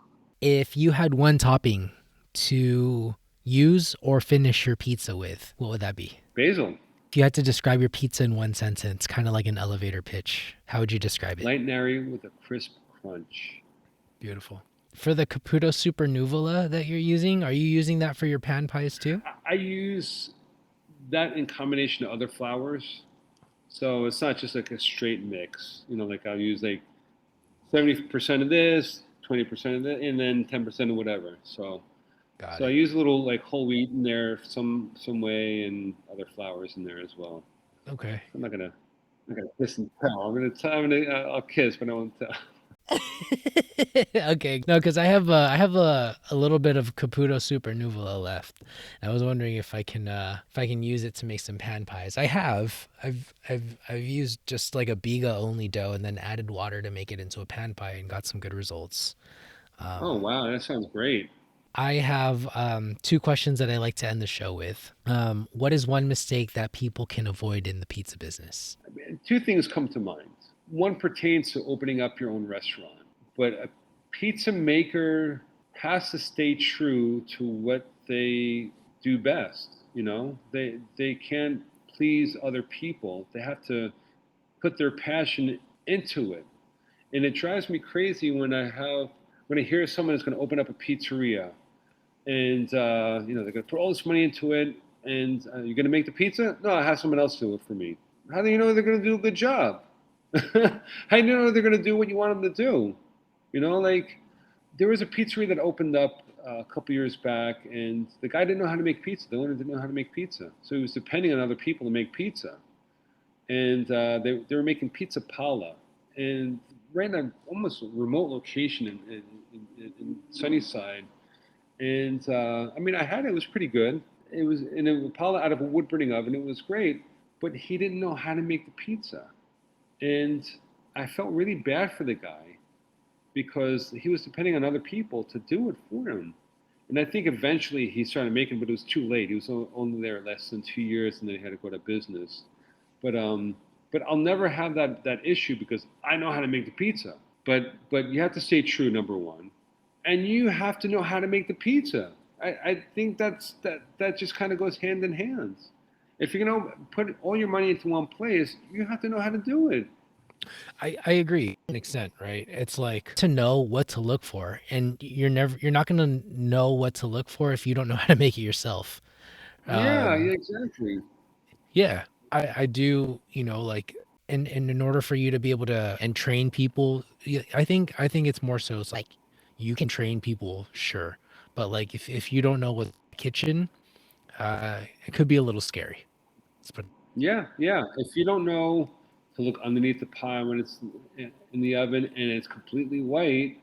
if you had one topping to use or finish your pizza with, what would that be? Basil, If you had to describe your pizza in one sentence, kind of like an elevator pitch, how would you describe it? light and airy with a crisp crunch. Beautiful. For the Caputo Super Nuvola that you're using, are you using that for your pan pies too? I use that in combination of other flours, so it's not just like a straight mix. Like I'll use like 70% of this, 20% of that, and then 10% of whatever. So Got so I it. use a little like whole wheat in there some way, and other flours in there as well. Okay. I'm not gonna kiss and tell. I'll kiss, but I won't tell. Okay. No, because I have a little bit of Caputo Super Nuvola left. I was wondering if I can use it to make some pan pies. I have. I've used just like a biga only dough and then added water to make it into a pan pie and got some good results. Oh Um, wow, that sounds great. I have two questions that I like to end the show with. What is one mistake that people can avoid in the pizza business? Two things come to mind. One pertains to opening up your own restaurant, but a pizza maker has to stay true to what they do best. They can't please other people. They have to put their passion into it. And it drives me crazy when I hear someone is going to open up a pizzeria, and they're going to put all this money into it, and you're going to make the pizza. No, I have someone else do it for me. How do you know they're going to do a good job? How do you know they're going to do what you want them to do? Like there was a pizzeria that opened up a couple years back, and the guy didn't know how to make pizza. The owner didn't know how to make pizza, so he was depending on other people to make pizza. And they were making pizza palla, and right in a almost remote location in Sunnyside. And I mean, I had it; it was pretty good. It was in a palla out of a wood burning oven. It was great, but he didn't know how to make the pizza, and I felt really bad for the guy because he was depending on other people to do it for him. And I think eventually he started making, but it was too late. He was only there less than 2 years, and then he had to go to business. But I'll never have that issue because I know how to make the pizza. But you have to stay true, number one, and you have to know how to make the pizza. I think that just kind of goes hand in hand. If you're gonna put all your money into one place, you have to know how to do it. I agree to an extent, right? It's like to know what to look for, and you're not gonna know what to look for if you don't know how to make it yourself. Yeah, Um, yeah, exactly. yeah, I do. Like, and in order for you to be able to and train people, yeah, I think it's more so. It's like you can train people, sure, but like if you don't know what kitchen, it could be a little scary. But Yeah, yeah. If you don't know to look underneath the pie when it's in the oven and it's completely white,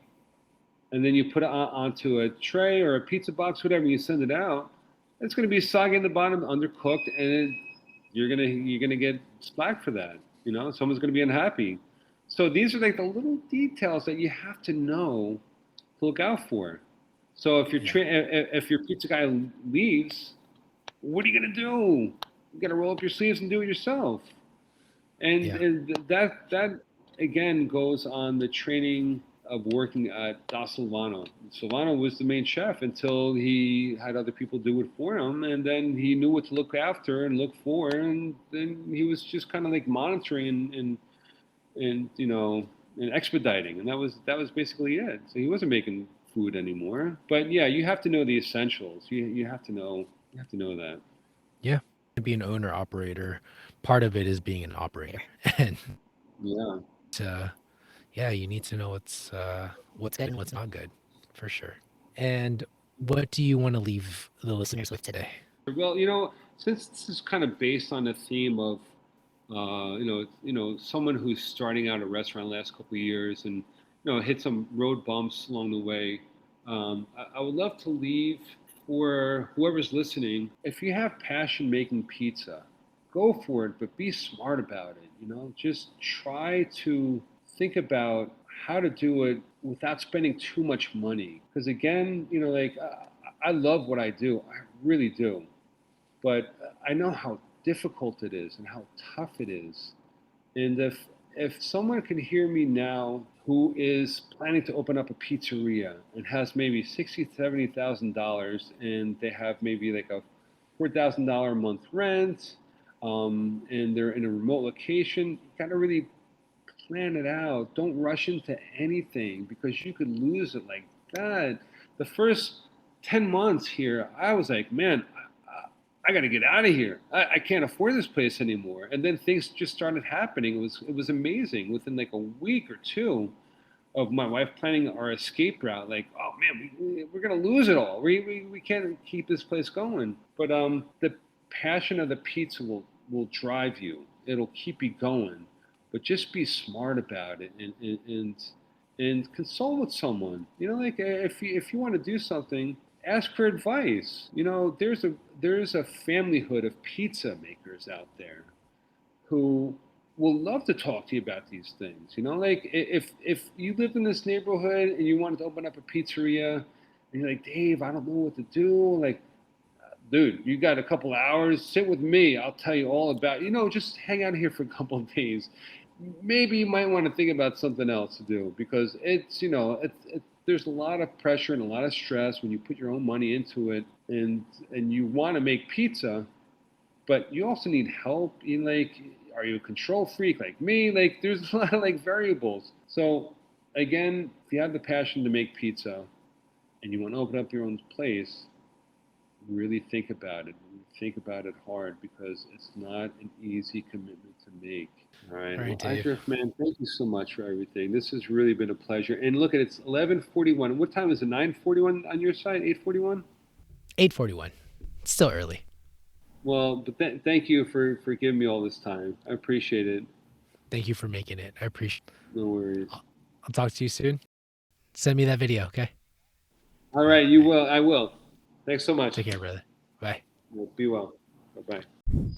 and then you put it onto a tray or a pizza box, whatever, you send it out, it's going to be soggy in the bottom, undercooked, and you're gonna get slack for that. Someone's going to be unhappy. So these are like the little details that you have to know to look out for. So yeah, if your pizza guy leaves, what are you going to do? You got to roll up your sleeves and do it yourself. And, yeah, and that again goes on the training of working at Da Silvano. Silvano was the main chef until he had other people do it for him, and then he knew what to look after and look for, and then he was just kind of like monitoring and and expediting, and that was basically it. So he wasn't making food anymore. But yeah, you have to know the essentials. You have to know that. Yeah. To be an owner operator, part of it is being an operator. And Yeah. uh, yeah, you need to know what's good and what's not good, for sure. And what do you want to leave the listeners with today? Well, since this is kind of based on the theme of, someone who's starting out a restaurant the last couple of years and, hit some road bumps along the way, I would love to leave for whoever's listening. If you have passion making pizza, go for it, but be smart about it. Just try to think about how to do it without spending too much money. Because again, like I love what I do. I really do. But I know how difficult it is and how tough it is. And if someone can hear me now who is planning to open up a pizzeria and has maybe $60,000 to $70,000 and they have maybe like a $4,000 a month rent, and they're in a remote location, you got to really plan it out. Don't rush into anything because you could lose it like that. The first 10 months here, I was like, man, I got to get out of here. I can't afford this place anymore. And then things just started happening. It was amazing. Within like a week or two of my wife planning our escape route, like, oh man, we're gonna lose it all. We can't keep this place going. But the passion of the pizza will drive you. It'll keep you going. But just be smart about it and consult with someone. Like if you want to do something, ask for advice. There's a familyhood of pizza makers out there who will love to talk to you about these things. Like if you lived in this neighborhood and you wanted to open up a pizzeria, and you're like, Dave, I don't know what to do. Like, dude, you got a couple of hours? Sit with me. I'll tell you all about. Just hang out here for a couple of days. Maybe you might want to think about something else to do because there's a lot of pressure and a lot of stress when you put your own money into it, and you want to make pizza, but you also need help. Like, are you a control freak like me? Like, there's a lot of like variables. So, again, if you have the passion to make pizza and you want to open up your own place, really think about it. Think about it hard because it's not an easy commitment to make. All right. All right, Well, Dave. Isaac, man, thank you so much for everything. This has really been a pleasure. And look at it's 11:41. What time is it? 9:41 on your side? 8:41? 8:41. Still early. Well, but thank you for giving me all this time. I appreciate it. Thank you for making it. I appreciate. No worries. I'll talk to you soon. Send me that video, okay? All All right. right, you will. I will. Thanks so much. Take care, brother. Bye. Be well. Bye bye.